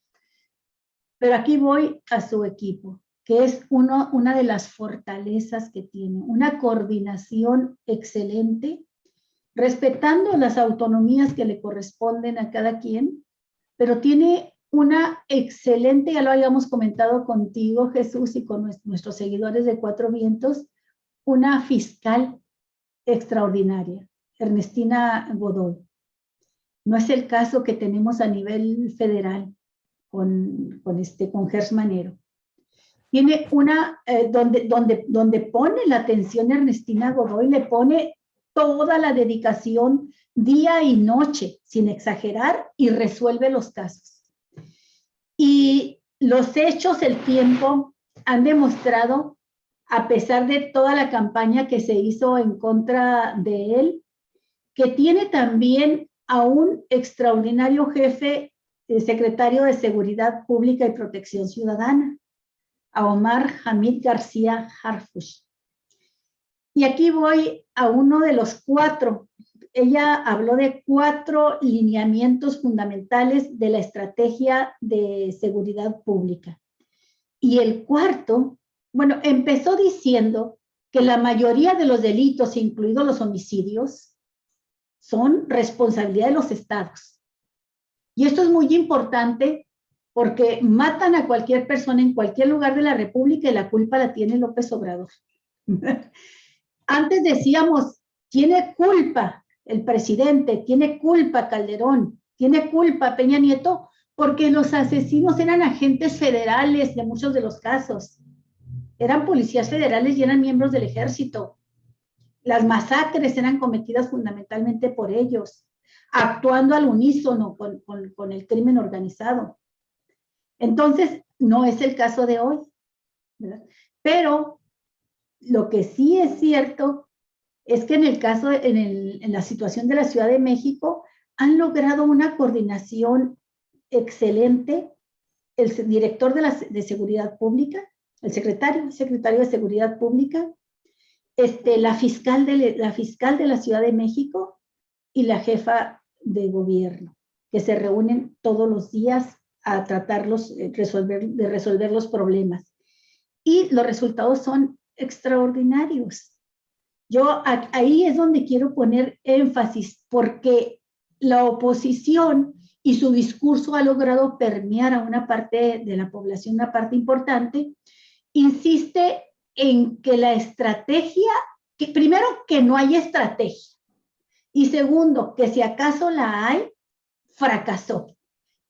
Pero aquí voy a su equipo, que es una de las fortalezas que tiene, una coordinación excelente, respetando las autonomías que le corresponden a cada quien, pero tiene una excelente, ya lo habíamos comentado contigo, Jesús, y con nuestros seguidores de Cuatro Vientos, una fiscal extraordinaria, Ernestina Godoy. No es el caso que tenemos a nivel federal con Gers Manero. Tiene una, donde pone la atención Ernestina Godoy, le pone toda la dedicación día y noche, sin exagerar, y resuelve los casos. Y los hechos, el tiempo, han demostrado, a pesar de toda la campaña que se hizo en contra de él, que tiene también a un extraordinario jefe, secretario de Seguridad Pública y Protección Ciudadana, a Omar Hamid García Harfuch. Y aquí voy a uno de los 4. Ella habló de 4 lineamientos fundamentales de la estrategia de seguridad pública. Y el cuarto, bueno, empezó diciendo que la mayoría de los delitos, incluidos los homicidios, son responsabilidad de los estados. Y esto es muy importante porque matan a cualquier persona en cualquier lugar de la República y la culpa la tiene López Obrador. Antes decíamos, tiene culpa el presidente, tiene culpa Calderón, tiene culpa Peña Nieto, porque los asesinos eran agentes federales de muchos de los casos. Eran policías federales y eran miembros del ejército. Las masacres eran cometidas fundamentalmente por ellos, actuando al unísono con el crimen organizado. Entonces, no es el caso de hoy, ¿verdad? Pero lo que sí es cierto es que en el caso, en la situación de la Ciudad de México, han logrado una coordinación excelente. El director de Seguridad Pública, el secretario de Seguridad Pública, la fiscal de la Ciudad de México y la jefa de gobierno, que se reúnen todos los días a tratarlos, de resolver los problemas. Y los resultados son extraordinarios. Yo ahí es donde quiero poner énfasis, porque la oposición y su discurso ha logrado permear a una parte de la población, una parte importante, insiste en que la estrategia, que primero que no hay estrategia, y segundo, que si acaso la hay, fracasó,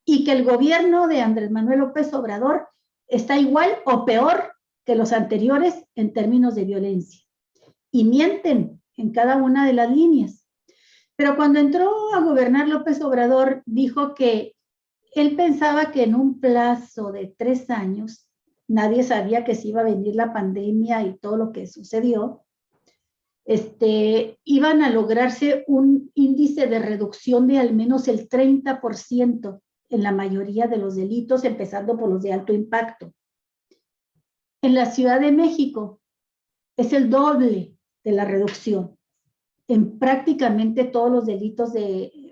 y que el gobierno de Andrés Manuel López Obrador está igual o peor que los anteriores en términos de violencia. Y mienten en cada una de las líneas. Pero cuando entró a gobernar López Obrador, dijo que él pensaba que en un plazo de 3 años, nadie sabía que se iba a venir la pandemia y todo lo que sucedió, iban a lograrse un índice de reducción de al menos el 30% en la mayoría de los delitos, empezando por los de alto impacto. En la Ciudad de México es el doble de la reducción en prácticamente todos los delitos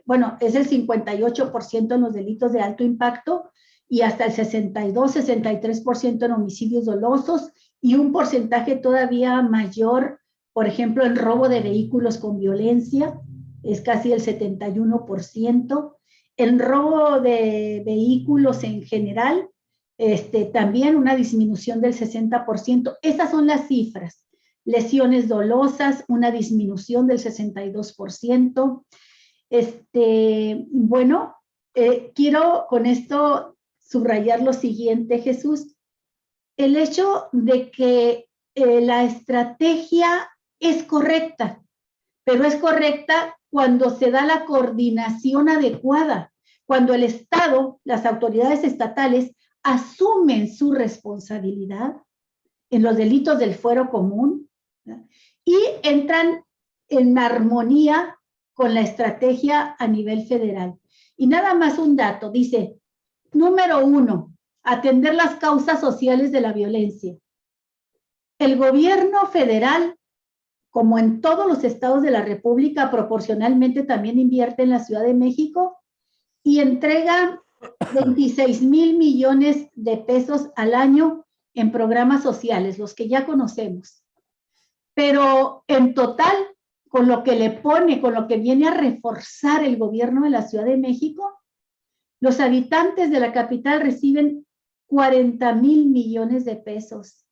bueno, es el 58% en los delitos de alto impacto y hasta el 62-63% en homicidios dolosos y un porcentaje todavía mayor, por ejemplo, en robo de vehículos con violencia, es casi el 71%. En robo de vehículos en general, también una disminución del 60%. Esas son las cifras. Lesiones dolosas, una disminución del 62%. Bueno, quiero con esto subrayar lo siguiente, Jesús. El hecho de que la estrategia es correcta, pero es correcta cuando se da la coordinación adecuada, cuando el Estado, las autoridades estatales, asumen su responsabilidad en los delitos del fuero común, ¿verdad? Y entran en armonía con la estrategia a nivel federal. Y nada más un dato, dice, número 1, atender las causas sociales de la violencia. El gobierno federal como en todos los estados de la República, proporcionalmente también invierte en la Ciudad de México y entrega 26,000 millones de pesos al año en programas sociales, los que ya conocemos. Pero en total, con lo que le pone, con lo que viene a reforzar el gobierno de la Ciudad de México, los habitantes de la capital reciben 40,000 millones de pesos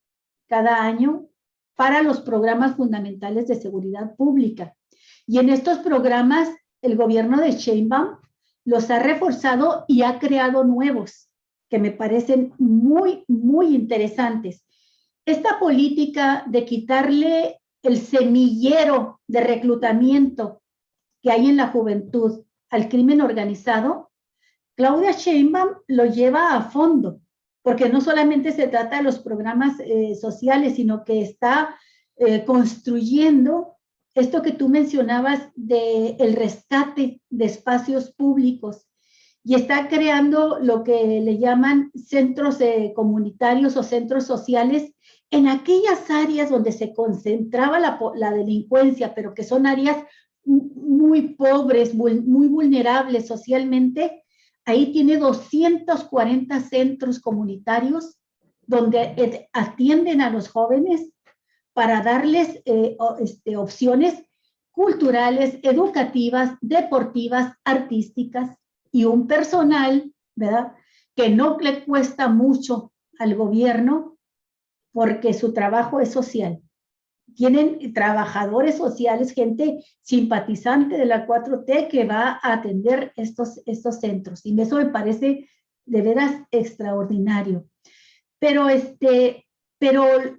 cada año para los programas fundamentales de seguridad pública. Y en estos programas, el gobierno de Sheinbaum los ha reforzado y ha creado nuevos, que me parecen muy, muy interesantes. Esta política de quitarle el semillero de reclutamiento que hay en la juventud al crimen organizado, Claudia Sheinbaum lo lleva a fondo, porque no solamente se trata de los programas sociales, sino que está construyendo esto que tú mencionabas del rescate de espacios públicos y está creando lo que le llaman centros comunitarios o centros sociales en aquellas áreas donde se concentraba la delincuencia, pero que son áreas muy pobres, muy vulnerables socialmente. Ahí tiene 240 centros comunitarios donde atienden a los jóvenes para darles opciones culturales, educativas, deportivas, artísticas y un personal, ¿verdad?, que no le cuesta mucho al gobierno porque su trabajo es social. Tienen trabajadores sociales, gente simpatizante de la 4T que va a atender estos centros. Y eso me parece de veras extraordinario. Pero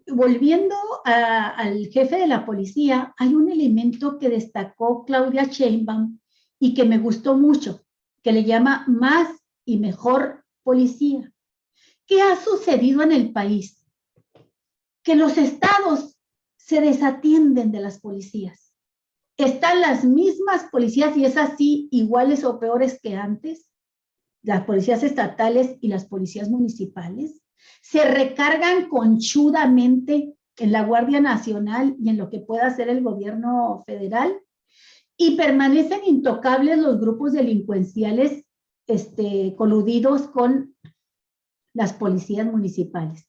volviendo al jefe de la policía, hay un elemento que destacó Claudia Sheinbaum y que me gustó mucho, que le llama más y mejor policía. ¿Qué ha sucedido en el país? Que los estados se desatienden de las policías. Están las mismas policías, y es así, iguales o peores que antes, las policías estatales y las policías municipales, se recargan conchudamente en la Guardia Nacional y en lo que pueda hacer el gobierno federal, y permanecen intocables los grupos delincuenciales coludidos con las policías municipales.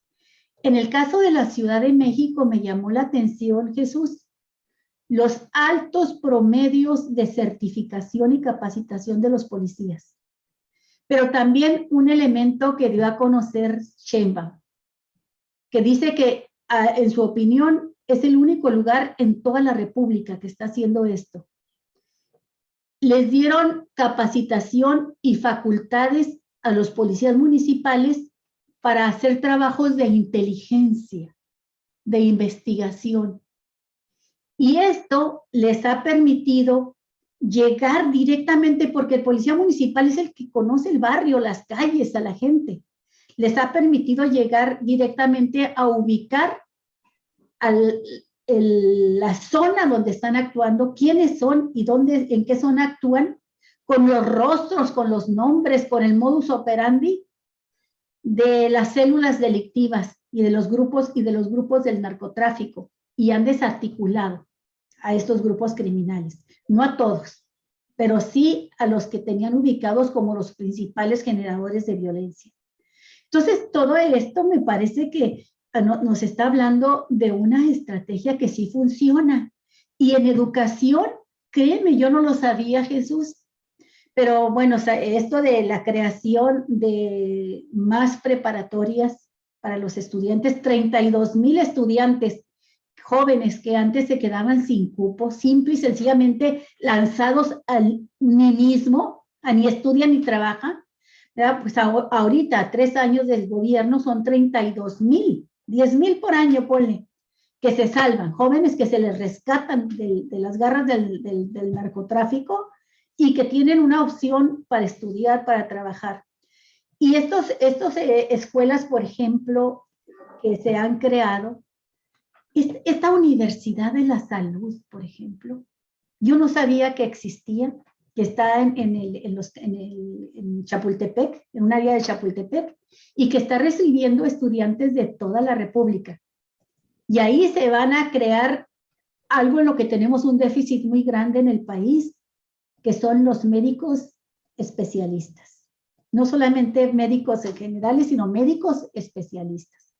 En el caso de la Ciudad de México me llamó la atención, Jesús, los altos promedios de certificación y capacitación de los policías. Pero también un elemento que dio a conocer Sheinbaum, que dice que, en su opinión, es el único lugar en toda la República que está haciendo esto. Les dieron capacitación y facultades a los policías municipales para hacer trabajos de inteligencia, de investigación. Y esto les ha permitido llegar directamente, porque el policía municipal es el que conoce el barrio, las calles, a la gente. Les ha permitido llegar directamente a ubicar la zona donde están actuando, quiénes son y dónde, en qué zona actúan, con los rostros, con los nombres, con el modus operandi de las células delictivas y de los grupos del narcotráfico, y han desarticulado a estos grupos criminales. No a todos, pero sí a los que tenían ubicados como los principales generadores de violencia. Entonces, todo esto me parece que nos está hablando de una estrategia que sí funciona. Y en educación, créeme, yo no lo sabía, Jesús, pero bueno, o sea, esto de la creación de más preparatorias para los estudiantes, 32,000 estudiantes jóvenes que antes se quedaban sin cupo, simple y sencillamente lanzados al nihilismo, a ni estudian ni trabajan, ¿verdad? Pues ahorita, a 3 años del gobierno, son 32,000, 10,000 por año, ponle, que se salvan, jóvenes que se les rescatan de las garras del narcotráfico y que tienen una opción para estudiar, para trabajar. Y estos escuelas, por ejemplo, que se han creado, esta Universidad de la Salud, por ejemplo, yo no sabía que existía, que está en Chapultepec, en un área de Chapultepec, y que está recibiendo estudiantes de toda la República. Y ahí se van a crear algo en lo que tenemos un déficit muy grande en el país, que son los médicos especialistas. No solamente médicos en generales, sino médicos especialistas.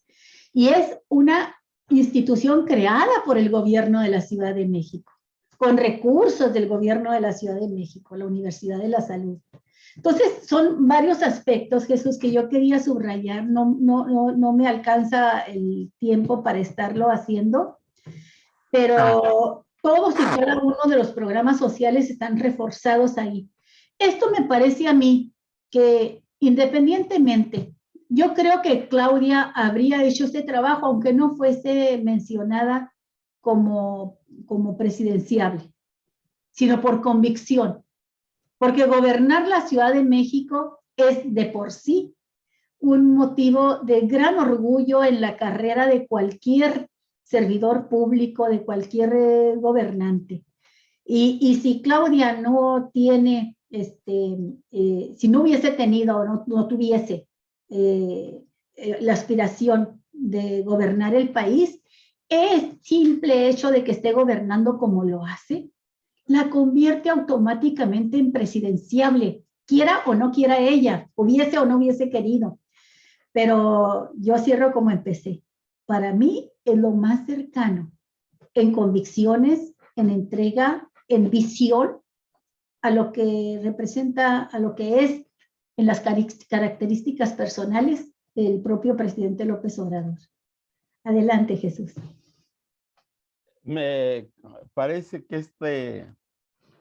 Y es una institución creada por el gobierno de la Ciudad de México, con recursos del gobierno de la Ciudad de México, la Universidad de la Salud. Entonces, son varios aspectos, Jesús, que yo quería subrayar. No me alcanza el tiempo para estarlo haciendo, pero todos y cada uno de los programas sociales están reforzados ahí. Esto me parece a mí que independientemente, yo creo que Claudia habría hecho este trabajo, aunque no fuese mencionada como presidenciable, sino por convicción, porque gobernar la Ciudad de México es de por sí un motivo de gran orgullo en la carrera de cualquier servidor público, de cualquier gobernante. Y si Claudia no tiene, si no hubiese tenido o no tuviese la aspiración de gobernar el país, el simple hecho de que esté gobernando como lo hace, la convierte automáticamente en presidenciable, quiera o no quiera ella, hubiese o no hubiese querido. Pero yo cierro como empecé. Para mí es lo más cercano en convicciones, en entrega, en visión, a lo que representa, a lo que es en las características personales del propio presidente López Obrador. Adelante, Jesús. Me parece que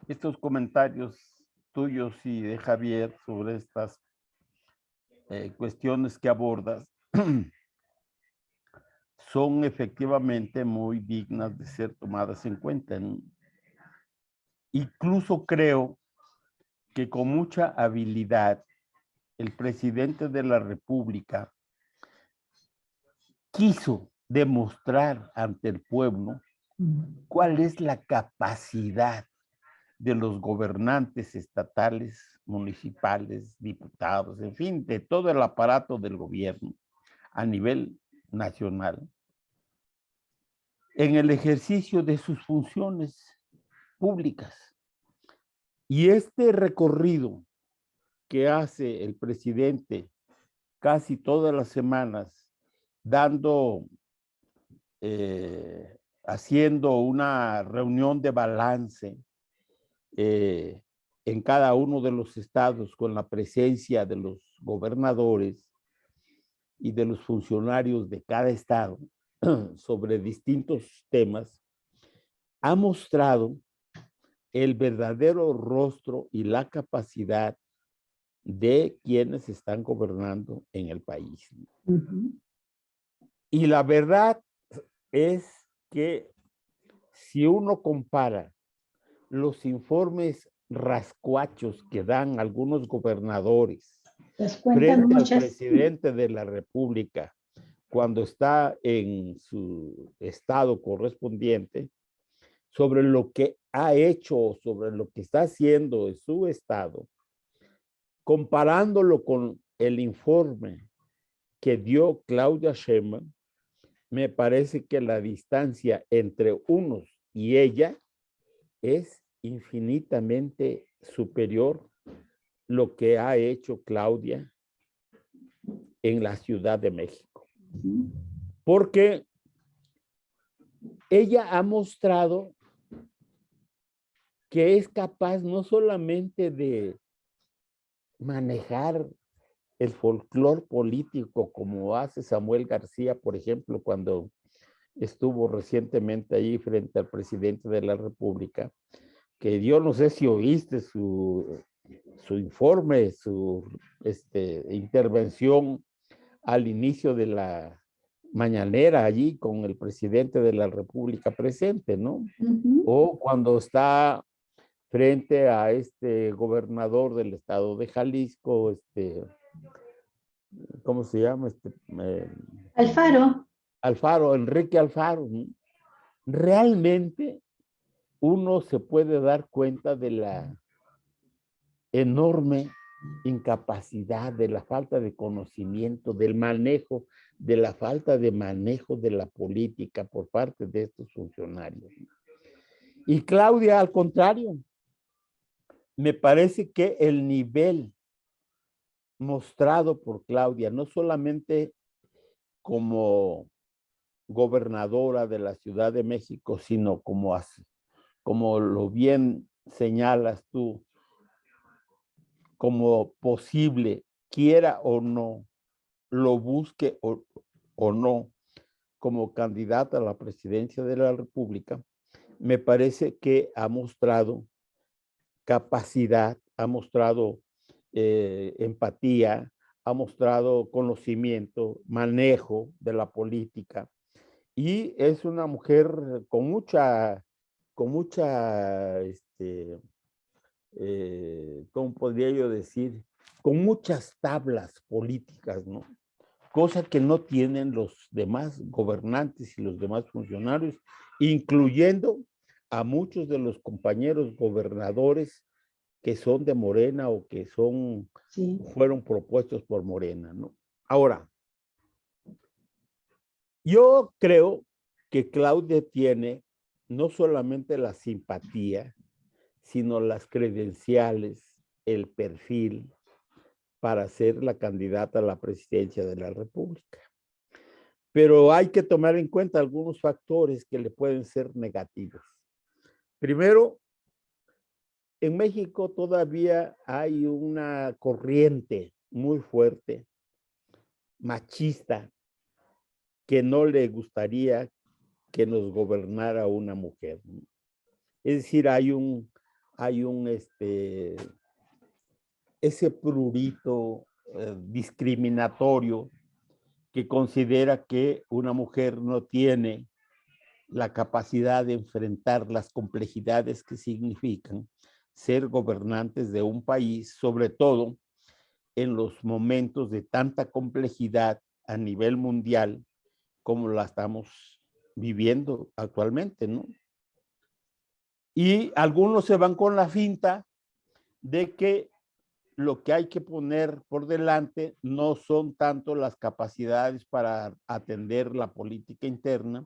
estos comentarios tuyos y de Javier sobre estas cuestiones que abordas son efectivamente muy dignas de ser tomadas en cuenta, ¿no? Incluso creo que con mucha habilidad el presidente de la República quiso demostrar ante el pueblo cuál es la capacidad de los gobernantes estatales, municipales, diputados, en fin, de todo el aparato del gobierno a nivel nacional, en el ejercicio de sus funciones públicas. Y este recorrido que hace el presidente casi todas las semanas, haciendo una reunión de balance en cada uno de los estados con la presencia de los gobernadores y de los funcionarios de cada estado sobre distintos temas, ha mostrado el verdadero rostro y la capacidad de quienes están gobernando en el país. Y la verdad es que si uno compara los informes rascuachos que dan algunos gobernadores frente al presidente de la República cuando está en su estado correspondiente, sobre lo que ha hecho, sobre lo que está haciendo en su estado, comparándolo con el informe que dio Claudia Sheinbaum, me parece que la distancia entre unos y ella es infinitamente superior lo que ha hecho Claudia en la Ciudad de México. Porque ella ha mostrado que es capaz no solamente de manejar el folclore político como hace Samuel García, por ejemplo, cuando estuvo recientemente ahí frente al presidente de la República, que yo no sé si oíste su informe, su intervención al inicio de la mañanera allí con el presidente de la República presente, ¿no? O cuando está frente a este gobernador del estado de Jalisco, ¿cómo se llama? Alfaro. Alfaro, Enrique Alfaro, ¿no? Realmente uno se puede dar cuenta de la enorme incapacidad, de la falta de conocimiento, del manejo, de la falta de manejo de la política por parte de estos funcionarios. Y Claudia, al contrario, me parece que el nivel mostrado por Claudia, no solamente como gobernadora de la Ciudad de México, sino como lo bien señalas tú, como posible, quiera o no, lo busque o no, como candidata a la presidencia de la República, me parece que ha mostrado capacidad, ha mostrado empatía, ha mostrado conocimiento, manejo de la política, y es una mujer con mucha, ¿cómo podría yo decir? Con muchas tablas políticas, ¿no? Cosa que no tienen los demás gobernantes y los demás funcionarios, incluyendo a muchos de los compañeros gobernadores que son de Morena o que Sí. fueron propuestos por Morena, ¿no? Ahora, yo creo que Claudia tiene no solamente la simpatía, sino las credenciales, el perfil para ser la candidata a la presidencia de la República. Pero hay que tomar en cuenta algunos factores que le pueden ser negativos. Primero, en México todavía hay una corriente muy fuerte, machista, que no le gustaría que nos gobernara una mujer. Es decir, ese prurito discriminatorio que considera que una mujer no tiene la capacidad de enfrentar las complejidades que significan ser gobernantes de un país, sobre todo en los momentos de tanta complejidad a nivel mundial como la estamos viviendo actualmente, ¿no? Y algunos se van con la finta de que lo que hay que poner por delante no son tanto las capacidades para atender la política interna,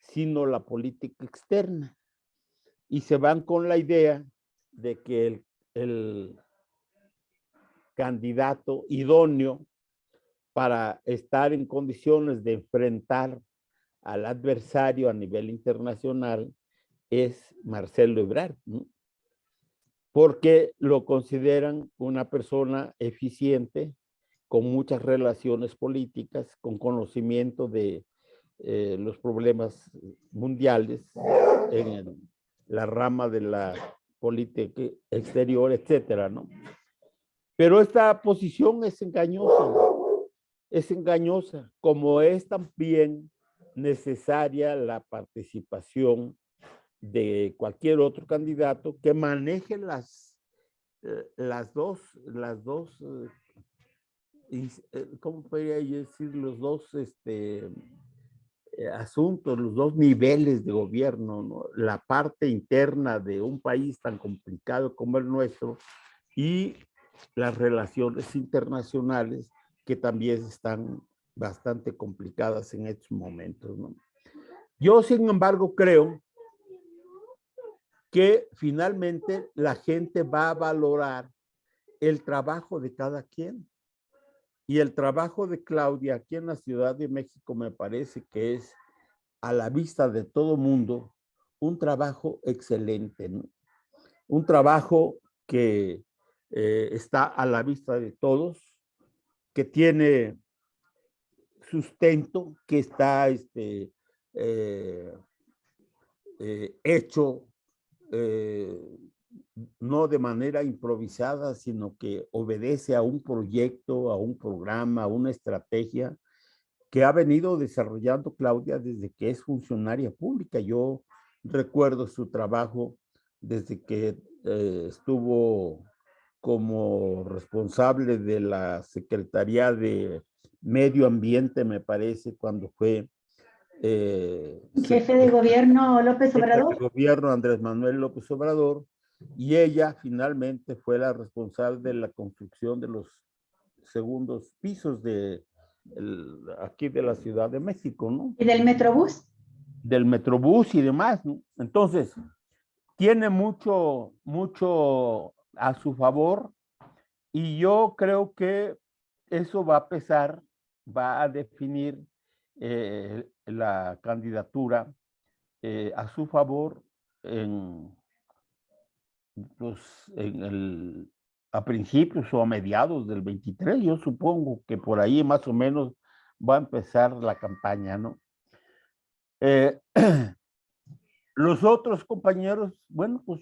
sino la política externa. Y se van con la idea de que el candidato idóneo para estar en condiciones de enfrentar al adversario a nivel internacional es Marcelo Ebrard, ¿no? Porque lo consideran una persona eficiente, con muchas relaciones políticas, con conocimiento de los problemas mundiales en la rama de la política exterior, etcétera, ¿no? Pero esta posición es engañosa, como es también necesaria la participación de cualquier otro candidato que maneje las dos, ¿cómo podría yo decir? Los dos asuntos, los dos niveles de gobierno, ¿no? La parte interna de un país tan complicado como el nuestro y las relaciones internacionales que también están bastante complicadas en estos momentos, ¿no? Yo, sin embargo, creo que finalmente la gente va a valorar el trabajo de cada quien. Y el trabajo de Claudia aquí en la Ciudad de México me parece que es, a la vista de todo mundo, un trabajo excelente, ¿no? Un trabajo que está a la vista de todos, que tiene sustento, que está hecho no de manera improvisada, sino que obedece a un proyecto, a un programa, a una estrategia que ha venido desarrollando Claudia desde que es funcionaria pública. Yo recuerdo su trabajo desde que estuvo como responsable de la Secretaría de Medio Ambiente, me parece, cuando fue jefe de gobierno López Obrador. Jefe de gobierno Andrés Manuel López Obrador, y ella finalmente fue la responsable de la construcción de los segundos pisos aquí de la Ciudad de México, ¿no? ¿Y del Metrobús? Del Metrobús y demás, ¿no? Entonces, tiene mucho, mucho a su favor y yo creo que eso va a pesar, va a definir la candidatura a su favor en, pues, a principios o a mediados del 23. Yo supongo que por ahí más o menos va a empezar la campaña, ¿no? Los otros compañeros, bueno, pues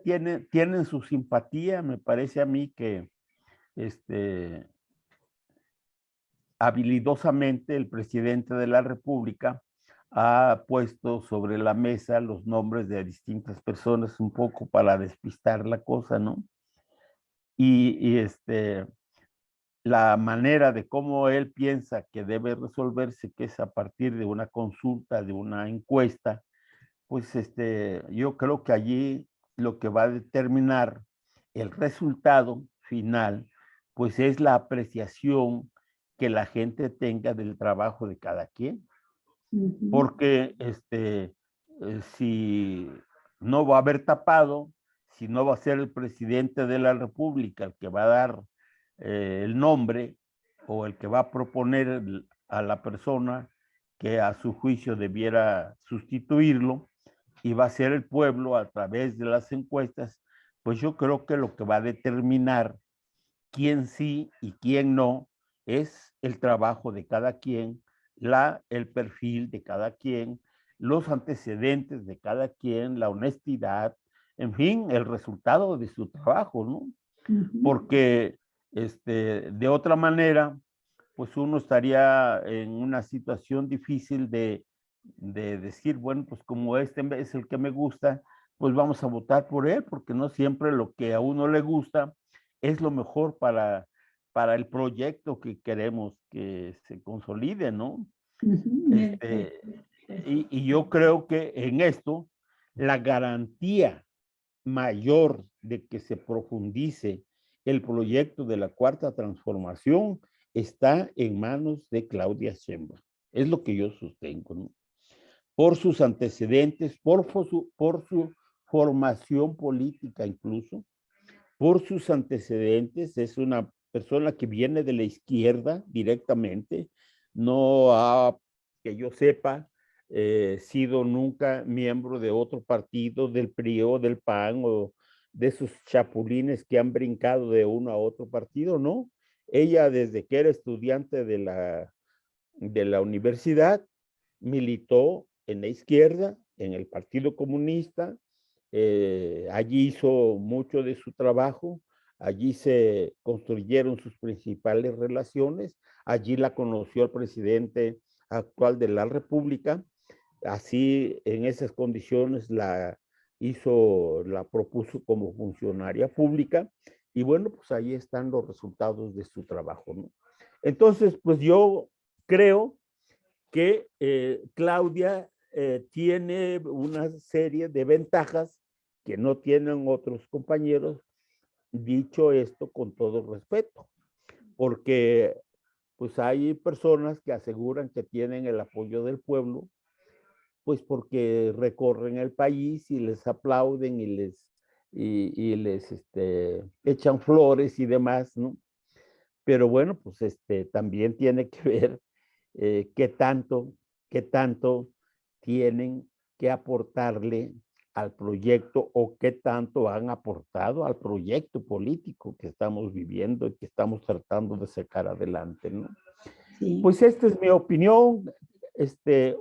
tienen su simpatía. Me parece a mí que habilidosamente el presidente de la República ha puesto sobre la mesa los nombres de distintas personas un poco para despistar la cosa, ¿no? Y la manera de cómo él piensa que debe resolverse, que es a partir de una consulta, de una encuesta, pues yo creo que allí lo que va a determinar el resultado final, pues es la apreciación que la gente tenga del trabajo de cada quien. Porque si no va a haber tapado, si no va a ser el presidente de la República el que va a dar el nombre o el que va a proponer a la persona que a su juicio debiera sustituirlo, y va a ser el pueblo a través de las encuestas, pues yo creo que lo que va a determinar quién sí y quién no es el trabajo de cada quien, el perfil de cada quien, los antecedentes de cada quien, la honestidad, en fin, el resultado de su trabajo, ¿no? Porque de otra manera, pues uno estaría en una situación difícil de decir, bueno, pues como este es el que me gusta, pues vamos a votar por él, porque no siempre lo que a uno le gusta es lo mejor para el proyecto que queremos que se consolide, ¿no? Y yo creo que en esto la garantía mayor de que se profundice el proyecto de la Cuarta Transformación está en manos de Claudia Sheinbaum. Es lo que yo sostengo, ¿no? Por sus antecedentes, por su formación política incluso, por sus antecedentes. Es una persona que viene de la izquierda directamente, no ha, que yo sepa, sido nunca miembro de otro partido, del PRI o del PAN, o de esos chapulines que han brincado de uno a otro partido, ¿no? Ella, desde que era estudiante de la universidad, militó en la izquierda, en el Partido Comunista. Allí hizo mucho de su trabajo, allí se construyeron sus principales relaciones, allí la conoció el presidente actual de la República. Así, en esas condiciones la propuso como funcionaria pública, y bueno, pues ahí están los resultados de su trabajo, ¿no? Entonces, pues yo creo que Claudia tiene una serie de ventajas que no tienen otros compañeros, dicho esto con todo respeto, porque pues hay personas que aseguran que tienen el apoyo del pueblo, pues porque recorren el país y les aplauden y les echan flores y demás, ¿no? Pero bueno, pues también tiene que ver qué tanto tienen que aportarle al proyecto, o qué tanto han aportado al proyecto político que estamos viviendo y que estamos tratando de sacar adelante, ¿no? Sí. Pues esta es mi opinión,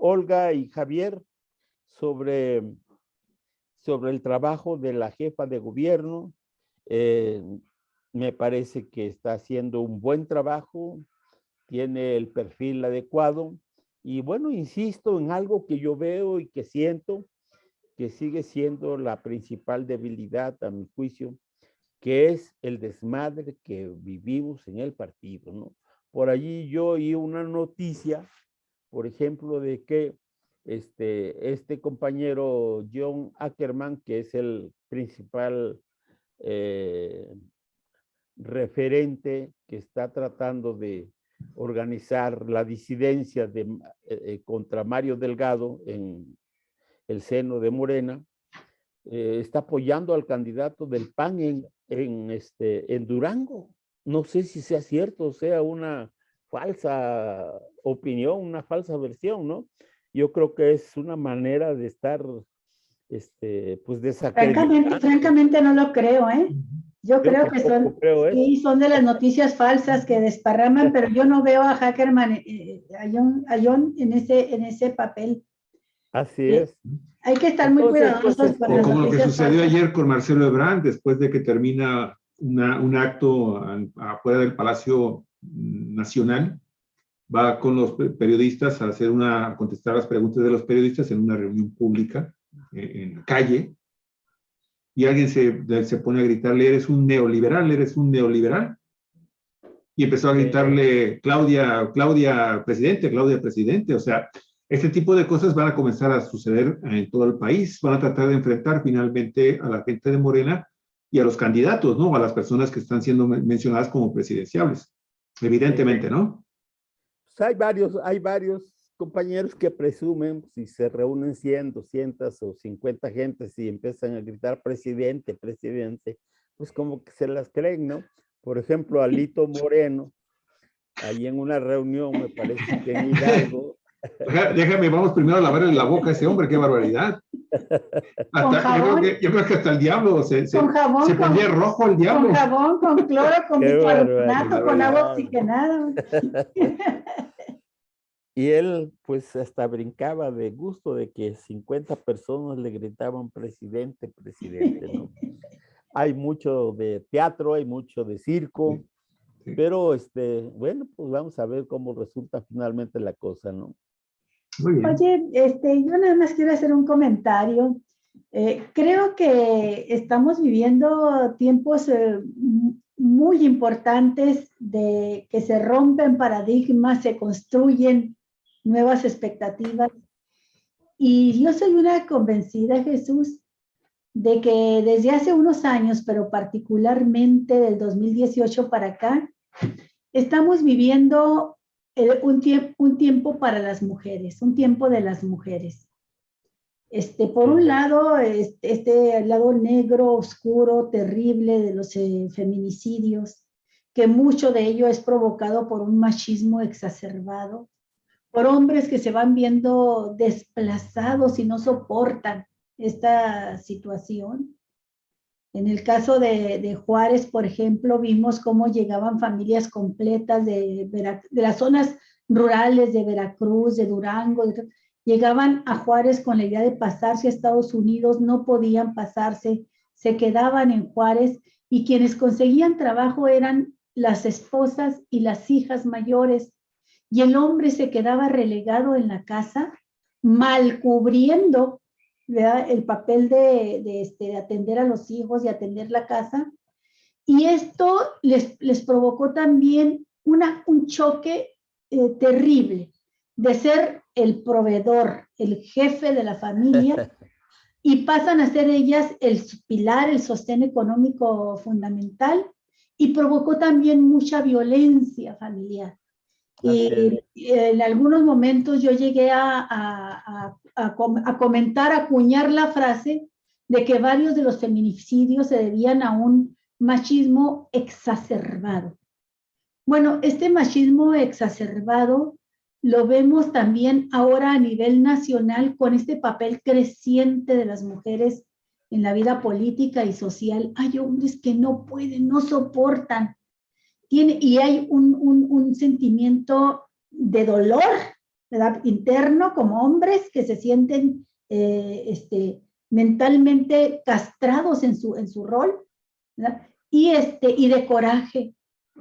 Olga y Javier, sobre el trabajo de la jefa de gobierno. Me parece que está haciendo un buen trabajo, tiene el perfil adecuado, y bueno, insisto en algo que yo veo y que siento que sigue siendo la principal debilidad a mi juicio, que es el desmadre que vivimos en el partido, ¿no? Por allí yo oí una noticia, por ejemplo, de que este compañero John Ackerman, que es el principal referente que está tratando de organizar la disidencia contra Mario Delgado en el seno de Morena, está apoyando al candidato del PAN en Durango. No sé si sea cierto o sea una falsa opinión, una falsa versión, ¿no? Yo creo que es una manera de estar, pues desacreditando. Francamente no lo creo, ¿eh? Yo creo que son de las noticias falsas que desparraman, pero yo no veo a Hackerman Ayón en ese papel. Así es. Hay que estar muy cuidadosos con las noticias como lo que sucedió falsas. ayer con Marcelo Ebrard, después de que termina un acto afuera del Palacio Nacional, va con los periodistas a contestar las preguntas de los periodistas en una reunión pública en la calle, y alguien se pone a gritarle, eres un neoliberal, y empezó a gritarle, Claudia presidente, o sea, este tipo de cosas van a comenzar a suceder en todo el país, van a tratar de enfrentar finalmente a la gente de Morena y a los candidatos, ¿no? A las personas que están siendo mencionadas como presidenciables, evidentemente, ¿no? Pues hay varios compañeros que presumen, si se reúnen 100, 200 o 50 gentes y empiezan a gritar presidente, presidente, pues como que se las creen, ¿no? Por ejemplo, Alito Moreno, ahí en una reunión, me parece que en Hidalgo. Déjame, vamos primero a lavarle la boca a ese hombre, qué barbaridad. Yo creo que hasta el diablo se ponía rojo el diablo. Con jabón, con cloro, con bicarbonato, con agua oxigenada. Y él pues hasta brincaba de gusto de que 50 personas le gritaban presidente, presidente, ¿no? Hay mucho de teatro, hay mucho de circo, sí. Pero bueno, pues vamos a ver cómo resulta finalmente la cosa, ¿no? Muy bien. Oye, yo nada más quiero hacer un comentario. Creo que estamos viviendo tiempos muy importantes de que se rompen paradigmas, se construyen nuevas expectativas. Y yo soy una convencida, Jesús, de que desde hace unos años, pero particularmente del 2018 para acá, estamos viviendo un tiempo para las mujeres, un tiempo de las mujeres. Por un lado, el lado negro, oscuro, terrible de los feminicidios, que mucho de ello es provocado por un machismo exacerbado, por hombres que se van viendo desplazados y no soportan esta situación. En el caso de Juárez, por ejemplo, vimos cómo llegaban familias completas de las zonas rurales de Veracruz, de Durango, llegaban a Juárez con la idea de pasarse a Estados Unidos, no podían pasarse, se quedaban en Juárez, y quienes conseguían trabajo eran las esposas y las hijas mayores, y el hombre se quedaba relegado en la casa, mal cubriendo, ¿verdad?, el papel de atender a los hijos y atender la casa. Y esto les provocó también un choque terrible de ser el proveedor, el jefe de la familia, y pasan a ser ellas el pilar, el sostén económico fundamental, y provocó también mucha violencia familiar. Y en algunos momentos yo llegué a comentar, a acuñar la frase de que varios de los feminicidios se debían a un machismo exacerbado. Bueno, este machismo exacerbado lo vemos también ahora a nivel nacional con este papel creciente de las mujeres en la vida política y social. Hay hombres que no pueden, no soportan. Y hay un sentimiento de dolor, ¿verdad?, interno, como hombres que se sienten mentalmente castrados en su rol, ¿verdad?, y de coraje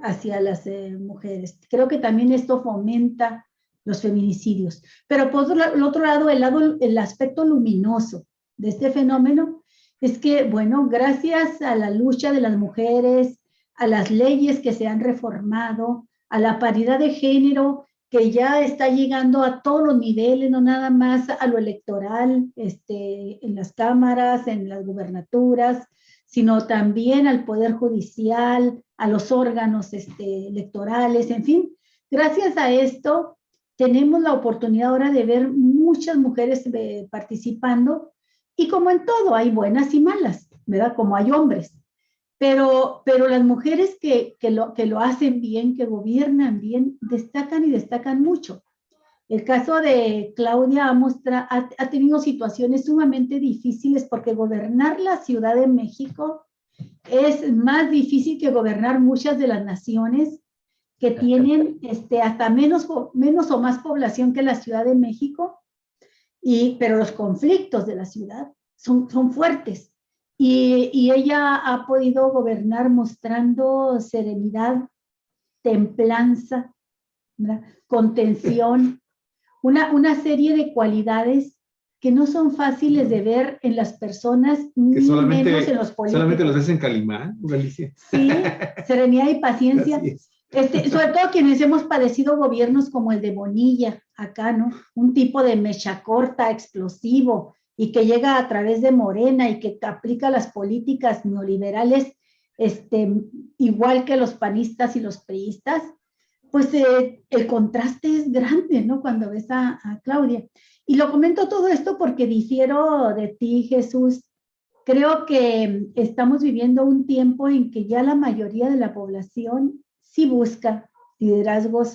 hacia las mujeres. Creo que también esto fomenta los feminicidios. Pero por el otro lado, el aspecto luminoso de este fenómeno es que, bueno, gracias a la lucha de las mujeres, a las leyes que se han reformado, a la paridad de género que ya está llegando a todos los niveles, no nada más a lo electoral, en las cámaras, en las gubernaturas, sino también al poder judicial, a los órganos electorales, en fin. Gracias a esto tenemos la oportunidad ahora de ver muchas mujeres participando, Y como en todo, hay buenas y malas, ¿verdad? Como hay hombres. Pero las mujeres que lo hacen bien, que gobiernan bien, destacan y destacan mucho. El caso de Claudia ha tenido situaciones sumamente difíciles porque gobernar la Ciudad de México es más difícil que gobernar muchas de las naciones que tienen hasta menos o más población que la Ciudad de México, pero los conflictos de la ciudad son fuertes. Y ella ha podido gobernar mostrando serenidad, templanza, ¿verdad? Contención, una serie de cualidades que no son fáciles de ver en las personas, que ni menos en los políticos. Solamente los ves en Calimán, Alicia. Sí, serenidad y paciencia. Sobre todo quienes hemos padecido gobiernos como el de Bonilla, acá, ¿no? Un tipo de mecha corta, explosivo, y que llega a través de Morena y que aplica las políticas neoliberales, igual que los panistas y los priistas, pues el contraste es grande, ¿no? Cuando ves a Claudia. Y lo comento todo esto porque difiero de ti, Jesús. Creo que estamos viviendo un tiempo en que ya la mayoría de la población sí busca liderazgos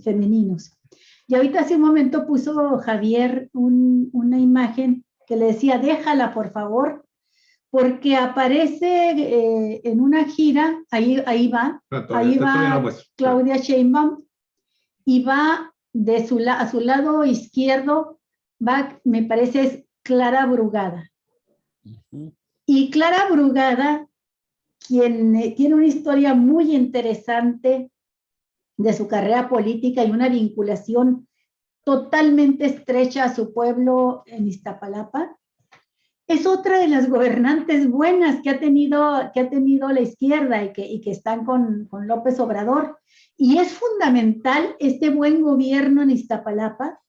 femeninos. Y ahorita hace un momento puso Javier una imagen que le decía, déjala por favor, porque aparece en una gira, ahí va Claudia Sheinbaum, y va a su lado izquierdo, me parece es Clara Brugada. Y Clara Brugada, quien tiene una historia muy interesante de su carrera política y una vinculación totalmente estrecha a su pueblo en Iztapalapa, es otra de las gobernantes buenas que ha tenido la izquierda y que están con López Obrador. Y es fundamental este buen gobierno en Iztapalapa,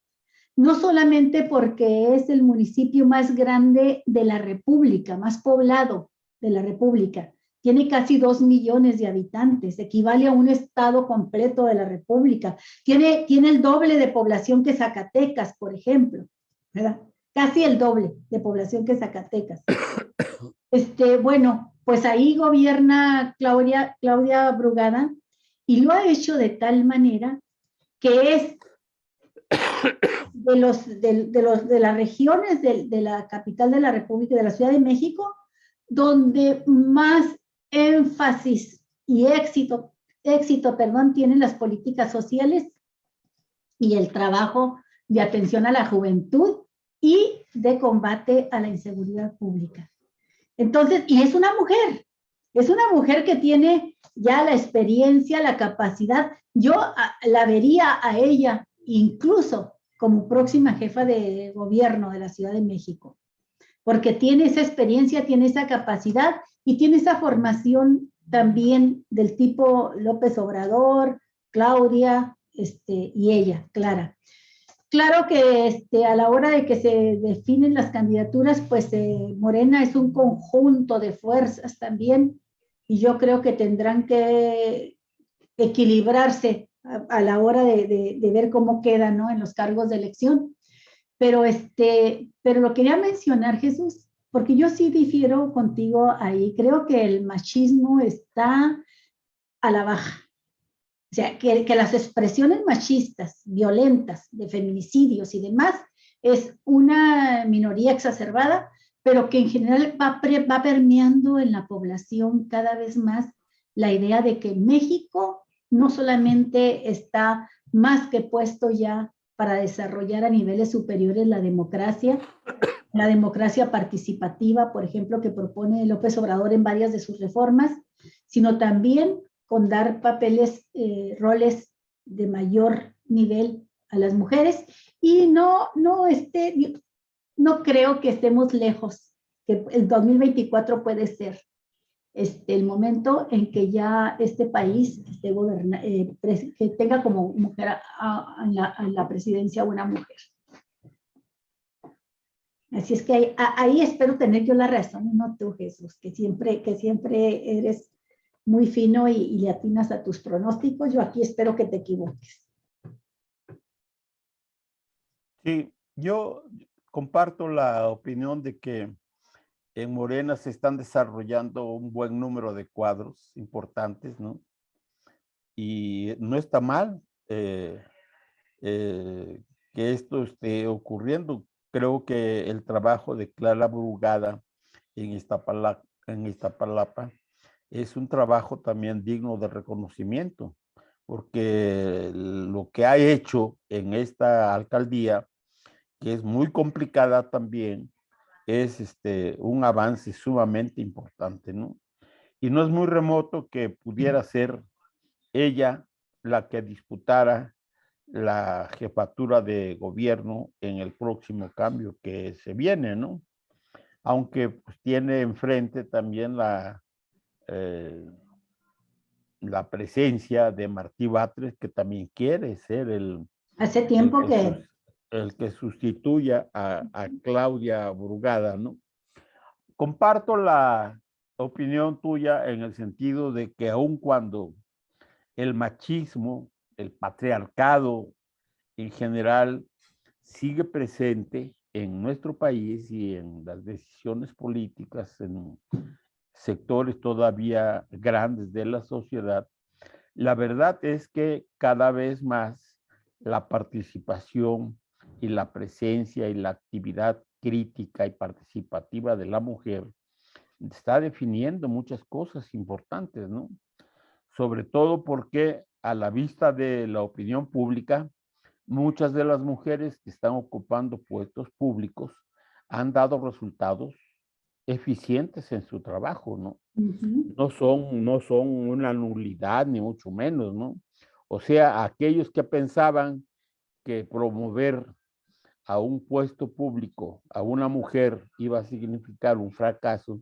no solamente porque es el municipio más grande de la República, más poblado de la República. Tiene casi 2 millones de habitantes, equivale a un estado completo de la República. Tiene el doble de población que Zacatecas, por ejemplo, ¿verdad? Casi el doble de población que Zacatecas. Bueno, pues ahí gobierna Claudia Brugada y lo ha hecho de tal manera que es de las regiones de la capital de la República, de la Ciudad de México, donde más énfasis y éxito, tienen las políticas sociales y el trabajo de atención a la juventud y de combate a la inseguridad pública. Entonces, y es una mujer que tiene ya la experiencia, la capacidad. Yo la vería a ella incluso como próxima jefa de gobierno de la Ciudad de México, porque tiene esa experiencia, tiene esa capacidad y tiene esa formación también del tipo López Obrador, Claudia, y ella, Clara. Claro que a la hora de que se definen las candidaturas, pues Morena es un conjunto de fuerzas también, y yo creo que tendrán que equilibrarse a la hora de ver cómo quedan, ¿no? En los cargos de elección. Pero lo quería mencionar, Jesús, porque yo sí difiero contigo ahí. Creo que el machismo está a la baja. O sea, que las expresiones machistas, violentas, de feminicidios y demás, es una minoría exacerbada, pero que en general va permeando en la población cada vez más la idea de que México no solamente está más que puesto ya para desarrollar a niveles superiores la democracia participativa, por ejemplo, que propone López Obrador en varias de sus reformas, sino también con dar roles de mayor nivel a las mujeres, y no creo que estemos lejos, que el 2024 puede ser el momento en que ya este país que tenga como mujer en la presidencia una mujer. Así es que ahí espero tener yo la razón, y no tú, Jesús, que siempre eres muy fino y le atinas a tus pronósticos. Yo aquí espero que te equivoques. Sí, yo comparto la opinión de que en Morena se están desarrollando un buen número de cuadros importantes, ¿no? Y no está mal que esto esté ocurriendo. Creo que el trabajo de Clara Brugada en Iztapalapa es un trabajo también digno de reconocimiento, porque lo que ha hecho en esta alcaldía, que es muy complicada también, es un avance sumamente importante, ¿no? Y no es muy remoto que pudiera ser ella la que disputara la jefatura de gobierno en el próximo cambio que se viene, ¿no? Aunque pues, tiene enfrente también la presencia de Martí Batres, que también quiere ser Hace el, tiempo que, el que sustituya a Claudia Brugada, ¿no? Comparto la opinión tuya en el sentido de que aun cuando el machismo, el patriarcado en general sigue presente en nuestro país y en las decisiones políticas en sectores todavía grandes de la sociedad, la verdad es que cada vez más la participación y la presencia y la actividad crítica y participativa de la mujer está definiendo muchas cosas importantes, ¿no? Sobre todo porque a la vista de la opinión pública, muchas de las mujeres que están ocupando puestos públicos han dado resultados eficientes en su trabajo, ¿no? No son una nulidad, ni mucho menos, ¿no? O sea, aquellos que pensaban que promover a un puesto público a una mujer iba a significar un fracaso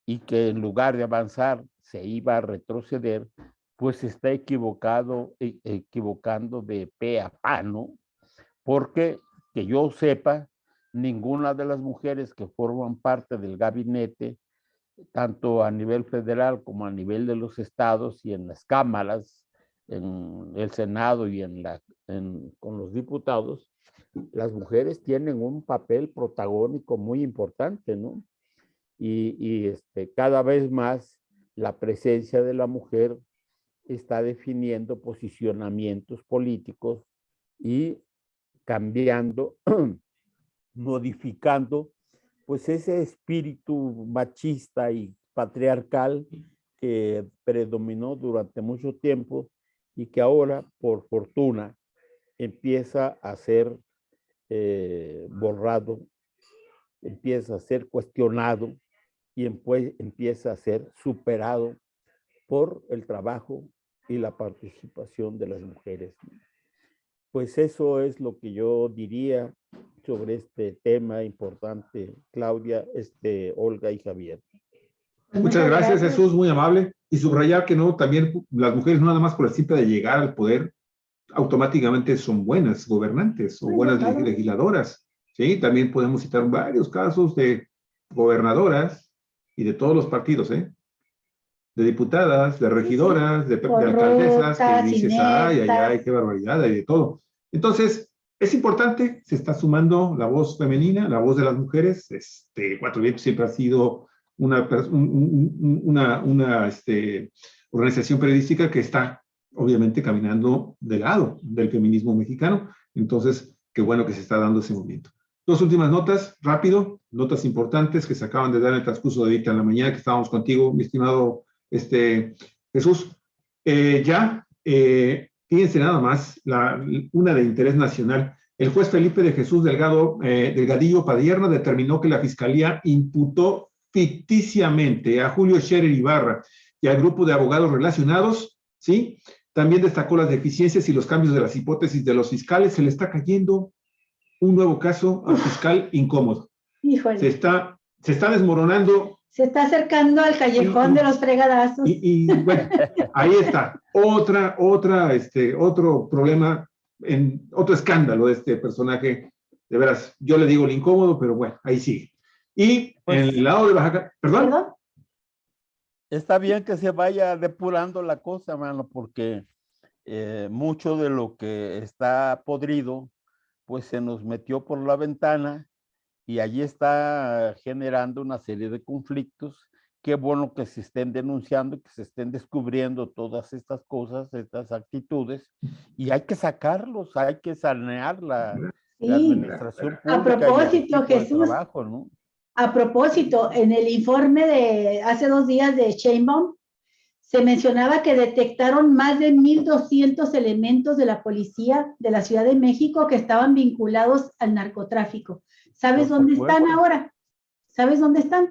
y que en lugar de avanzar se iba a retroceder, pues se está equivocando de pe a pa, ¿no? Porque que yo sepa, ninguna de las mujeres que forman parte del gabinete, tanto a nivel federal como a nivel de los estados y en las cámaras, en el Senado y con los diputados, las mujeres tienen un papel protagónico muy importante, ¿no? Y cada vez más la presencia de la mujer está definiendo posicionamientos políticos y cambiando, modificando, pues ese espíritu machista y patriarcal que predominó durante mucho tiempo y que ahora, por fortuna, empieza a ser borrado, empieza a ser cuestionado y empieza a ser superado por el trabajo y la participación de las mujeres. Pues eso es lo que yo diría sobre este tema importante, Claudia, Olga y Javier. Muchas gracias, Jesús, muy amable. Y subrayar que no, también las mujeres no nada más por el simple de llegar al poder, automáticamente son buenas gobernantes o buenas legisladoras. ¿Sí? También podemos citar varios casos de gobernadoras y de todos los partidos, ¿eh? De diputadas, de regidoras, de alcaldesas, que dices, ay, qué barbaridad, hay de todo. Entonces, es importante, se está sumando la voz femenina, la voz de las mujeres. Cuatro Vientos siempre ha sido una organización periodística que está, obviamente, caminando de lado del feminismo mexicano. Entonces, qué bueno que se está dando ese movimiento. Dos últimas notas, rápido, notas importantes que se acaban de dar en el transcurso de ahorita en la mañana, que estábamos contigo, mi estimado Jesús. Fíjense nada más, una de interés nacional. El juez Felipe de Jesús Delgadillo Padierna determinó que la Fiscalía imputó ficticiamente a Julio Scherer Ibarra y al grupo de abogados relacionados, ¿sí? También destacó las deficiencias y los cambios de las hipótesis de los fiscales. Se le está cayendo un nuevo caso al fiscal incómodo. Híjole. Se está desmoronando. Se está acercando al callejón de los fregadazos. Bueno, ahí está. Otro problema, otro escándalo de este personaje. De veras, yo le digo el incómodo, pero bueno, ahí sigue. Y pues, en el lado de Baja, ¿perdón? Está bien que se vaya depurando la cosa, mano, porque mucho de lo que está podrido, pues se nos metió por la ventana y allí está generando una serie de conflictos. Qué bueno que se estén denunciando, que se estén descubriendo todas estas cosas, estas actitudes, y hay que sacarlos, hay que sanear la Sí. administración A pública y el propósito, equipo de Jesús, trabajo, ¿no? a propósito, en el informe de hace 2 días de Sheinbaum, se mencionaba que detectaron más de 1,200 elementos de la policía de la Ciudad de México que estaban vinculados al narcotráfico. ¿Sabes Por dónde supuesto. están ahora? ¿Sabes dónde están?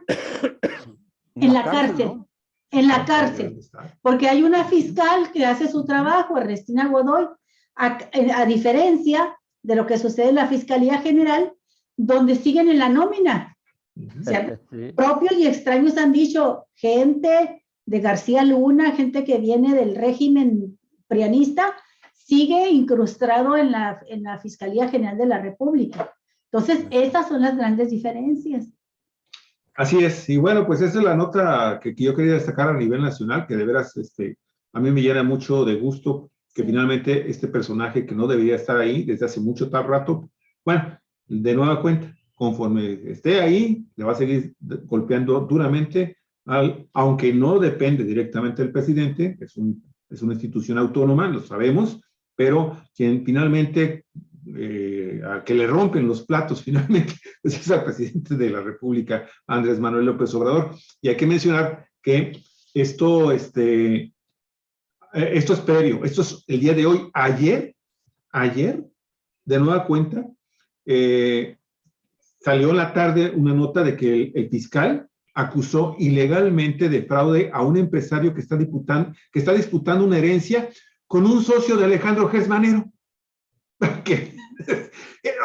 En la cárcel. ¿No? En la cárcel. Porque hay una fiscal que hace su trabajo, Ernestina Godoy, a diferencia de lo que sucede en la Fiscalía General, donde siguen en la nómina. O sea, Sí. propios y extraños han dicho, gente de García Luna, gente que viene del régimen prianista, sigue incrustado en la Fiscalía General de la República. Entonces, esas son las grandes diferencias. Así es, y bueno, pues esa es la nota que yo quería destacar a nivel nacional, que de veras a mí me llena mucho de gusto que finalmente este personaje que no debería estar ahí desde hace mucho tal rato, bueno, de nueva cuenta, conforme esté ahí, le va a seguir golpeando duramente, aunque no depende directamente del presidente, es una institución autónoma, lo sabemos, pero quien finalmente, a que le rompen los platos finalmente, pues es al presidente de la República, Andrés Manuel López Obrador. Y hay que mencionar que esto es previo, esto es el día de hoy. Ayer, de nueva cuenta, salió en la tarde una nota de que el fiscal acusó ilegalmente de fraude a un empresario que está disputando una herencia con un socio de Alejandro Gertz Manero.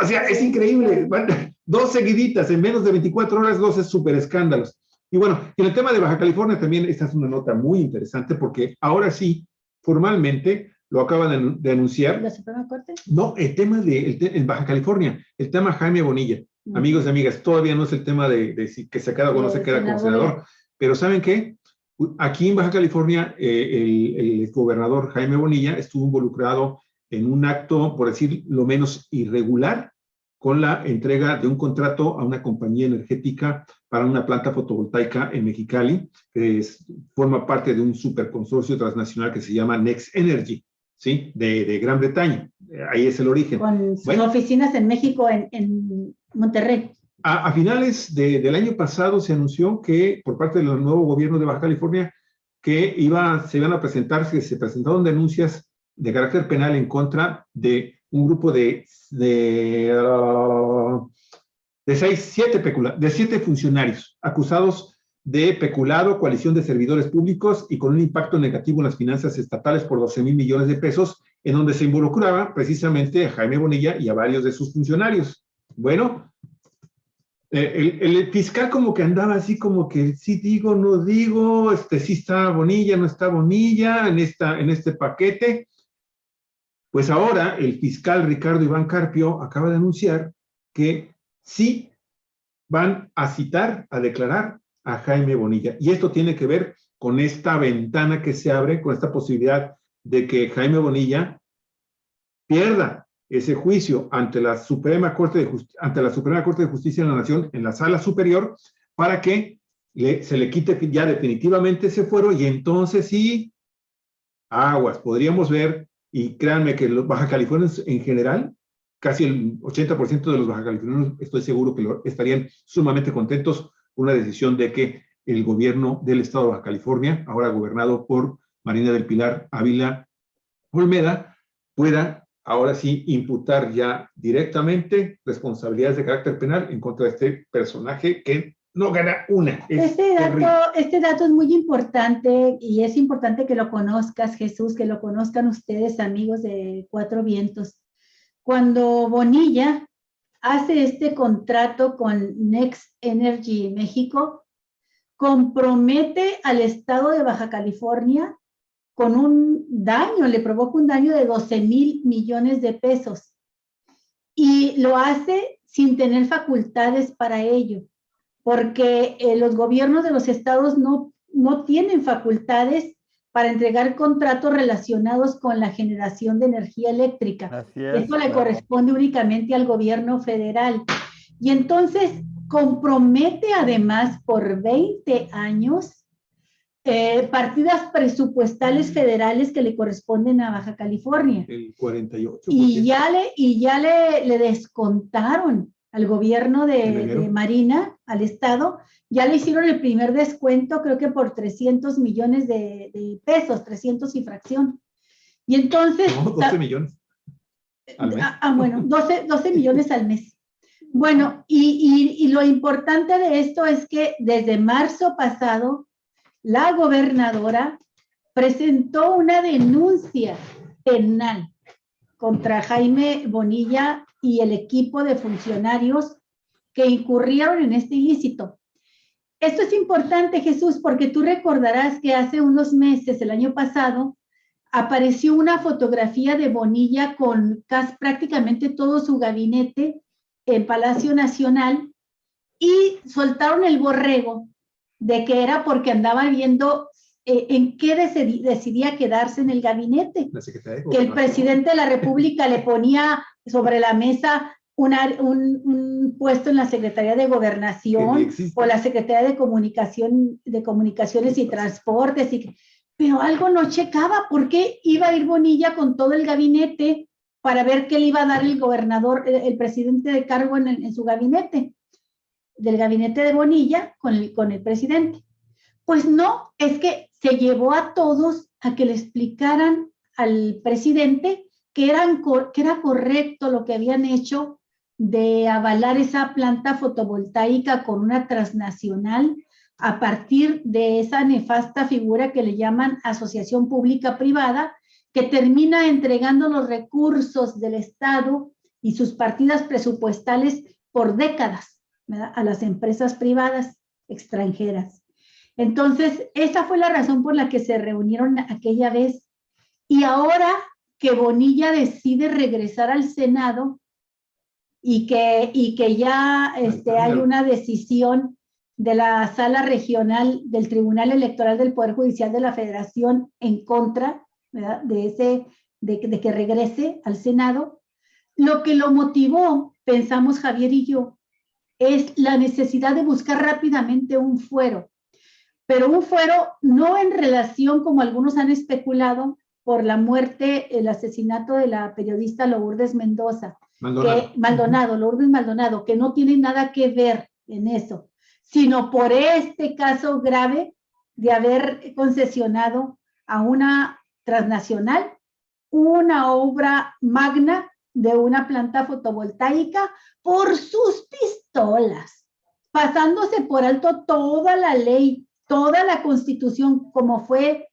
O sea, es increíble. 2 seguiditas en menos de 24 horas, 2 súper escándalos. Y bueno, en el tema de Baja California también esta es una nota muy interesante porque ahora sí, formalmente, lo acaban de anunciar. ¿La Suprema Corte? No, el tema en Baja California, el tema Jaime Bonilla. Amigos y amigas, todavía no es el tema de si que se queda o no se queda como senador, pero ¿saben qué? Aquí en Baja California, el gobernador Jaime Bonilla estuvo involucrado en un acto, por decir lo menos irregular, con la entrega de un contrato a una compañía energética para una planta fotovoltaica en Mexicali, que forma parte de un superconsorcio transnacional que se llama Next Energy, ¿sí? De Gran Bretaña. Ahí es el origen. Con sus oficinas en México, en Monterrey. A finales del año pasado se anunció que por parte del nuevo gobierno de Baja California que se iban a presentar, que se presentaron denuncias de carácter penal en contra de un grupo de 7 funcionarios acusados de peculado, coalición de servidores públicos y con un impacto negativo en las finanzas estatales por 12,000 millones de pesos, en donde se involucraba precisamente a Jaime Bonilla y a varios de sus funcionarios. Bueno, el fiscal como que andaba así como que sí digo, no digo, sí está Bonilla, no está Bonilla en este paquete. Pues ahora el fiscal Ricardo Iván Carpio acaba de anunciar que sí van a citar, a declarar a Jaime Bonilla. Y esto tiene que ver con esta ventana que se abre, con esta posibilidad de que Jaime Bonilla pierda ese juicio ante la Suprema Corte de Justicia de la Nación en la Sala Superior para que se le quite ya definitivamente ese fuero y entonces sí, aguas, podríamos ver, y créanme que los baja californianos en general, casi el 80% de los baja californianos estoy seguro que estarían sumamente contentos con una decisión de que el gobierno del estado de Baja California, ahora gobernado por Marina del Pilar Ávila Olmeda, pueda ahora sí imputar ya directamente responsabilidades de carácter penal en contra de este personaje que no gana una. Este dato es muy importante y es importante que lo conozcas, Jesús, que lo conozcan ustedes, amigos de Cuatro Vientos. Cuando Bonilla hace este contrato con Next Energy México, compromete al estado de Baja California con un daño, le provoca un daño de 12,000 millones de pesos. Y lo hace sin tener facultades para ello, porque los gobiernos de los estados no tienen facultades para entregar contratos relacionados con la generación de energía eléctrica. Eso le corresponde únicamente al gobierno federal. Y entonces compromete además por 20 años partidas presupuestales federales que le corresponden a Baja California. El 48%. Y ya le descontaron al gobierno de Marina, al Estado, ya le hicieron el primer descuento, creo que por 300 millones de pesos, 300 y fracción. Y entonces... No, 12 millones al mes. Bueno, 12 millones al mes. Bueno, y lo importante de esto es que desde marzo pasado, la gobernadora presentó una denuncia penal contra Jaime Bonilla y el equipo de funcionarios que incurrieron en este ilícito. Esto es importante, Jesús, porque tú recordarás que hace unos meses, el año pasado, apareció una fotografía de Bonilla con prácticamente todo su gabinete en Palacio Nacional y soltaron el borrego de que era porque andaba viendo en qué decidía quedarse en el gabinete. Que el presidente de la República le ponía sobre la mesa un puesto en la Secretaría de Gobernación o la Secretaría de Comunicaciones y Transportes, pero algo no checaba. ¿Por qué iba a ir Bonilla con todo el gabinete para ver qué le iba a dar el gobernador, el presidente de cargo en su gabinete? Del gabinete de Bonilla con el presidente. Pues no, es que se llevó a todos a que le explicaran al presidente que era correcto lo que habían hecho de avalar esa planta fotovoltaica con una transnacional a partir de esa nefasta figura que le llaman asociación pública-privada, que termina entregando los recursos del Estado y sus partidas presupuestales por décadas, ¿verdad?, a las empresas privadas extranjeras. Entonces, esa fue la razón por la que se reunieron aquella vez. Y ahora que Bonilla decide regresar al Senado y que ya hay una decisión de la Sala Regional del Tribunal Electoral del Poder Judicial de la Federación en contra, ¿verdad?, de que regrese al Senado, lo que lo motivó, pensamos Javier y yo, es la necesidad de buscar rápidamente un fuero, pero un fuero no en relación, como algunos han especulado, por la muerte, el asesinato de la periodista Lourdes Mendoza, Lourdes Maldonado, que no tiene nada que ver en eso, sino por este caso grave de haber concesionado a una transnacional una obra magna de una planta fotovoltaica por sus pistolas, pasándose por alto toda la ley, toda la Constitución, como fueron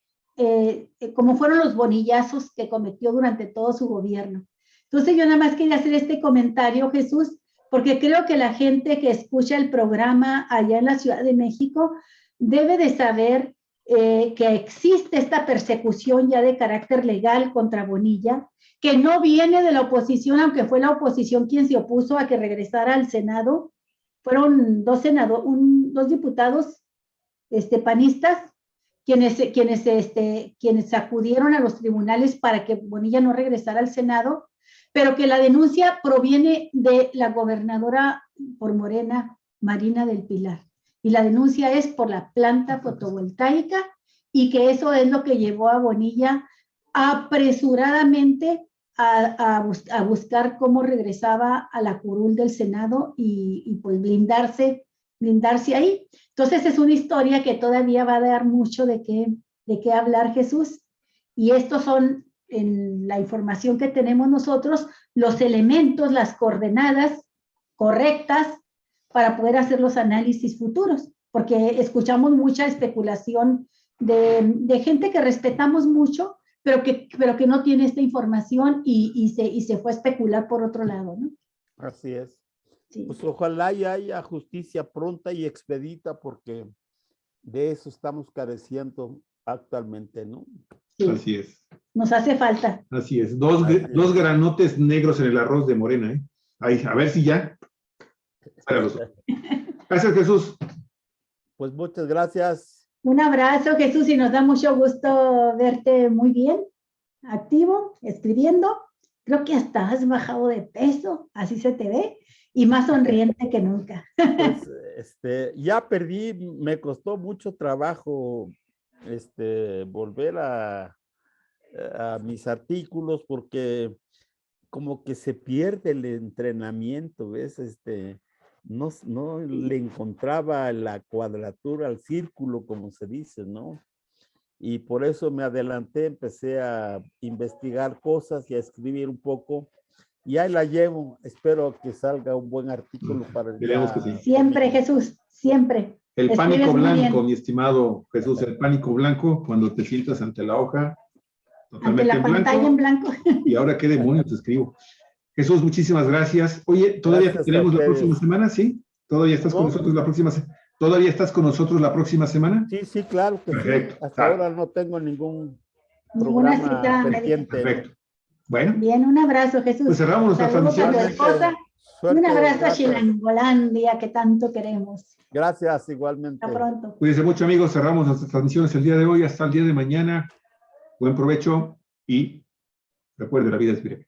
los bonillazos que cometió durante todo su gobierno. Entonces yo nada más quería hacer este comentario, Jesús, porque creo que la gente que escucha el programa allá en la Ciudad de México debe de saber que existe esta persecución ya de carácter legal contra Bonilla, que no viene de la oposición, aunque fue la oposición quien se opuso a que regresara al Senado. Fueron dos diputados panistas quienes acudieron a los tribunales para que Bonilla no regresara al Senado, pero que la denuncia proviene de la gobernadora por Morena, Marina del Pilar. Y la denuncia es por la planta fotovoltaica y que eso es lo que llevó a Bonilla apresuradamente a buscar cómo regresaba a la curul del Senado y pues blindarse ahí. Entonces es una historia que todavía va a dar mucho de qué hablar, Jesús. Y estos son, en la información que tenemos nosotros, los elementos, las coordenadas correctas para poder hacer los análisis futuros, porque escuchamos mucha especulación de gente que respetamos mucho, pero que no tiene esta información y se fue a especular por otro lado, ¿no? Así es. Sí. Pues ojalá y haya justicia pronta y expedita, porque de eso estamos careciendo actualmente, ¿no? Sí. Así es. Nos hace falta. Así es. Dos granotes negros en el arroz de Morena, ¿eh? Ahí, a ver si ya. Gracias, Jesús. Pues muchas gracias. Un abrazo, Jesús, y nos da mucho gusto verte muy bien, activo, escribiendo. Creo que hasta has bajado de peso, así se te ve. y más sonriente que nunca. Pues, ya perdí, me costó mucho trabajo volver a mis artículos porque como que se pierde el entrenamiento, ¿ves? No le encontraba la cuadratura al círculo, como se dice, ¿no? Y por eso me adelanté, empecé a investigar cosas y a escribir un poco. Y ahí la llevo. Espero que salga un buen artículo para el Esperemos que día sí. Siempre, domingo. Jesús, siempre. El Escribes pánico muy blanco, bien. mi estimado Jesús, el pánico blanco, cuando te sientas ante la hoja, Ante totalmente la en pantalla en blanco, blanco. y ahora qué demonios escribo. Jesús, muchísimas gracias. Oye, ¿todavía te Gracias a tenemos la próxima ustedes. semana? ¿Sí? ¿Todavía estás con ¿Cómo? nosotros la próxima semana? ¿Todavía estás con nosotros la próxima semana? Sí, sí, claro que sí. Perfecto. Hasta ahora no tengo ningún Ninguna programa cita médica. pendiente, ¿no? Perfecto. Bueno, Bien, un abrazo, pues Jesús. cerramos nuestra Saludos a tu transmisión. esposa. Igualmente, Y un suerte, abrazo a gracias. Chilangolandia, que tanto queremos. Gracias, Hasta igualmente. pronto. Cuídense mucho, amigos. Cerramos nuestras transmisiones el día de hoy. Hasta el día de mañana. Buen provecho y recuerde, la vida es breve.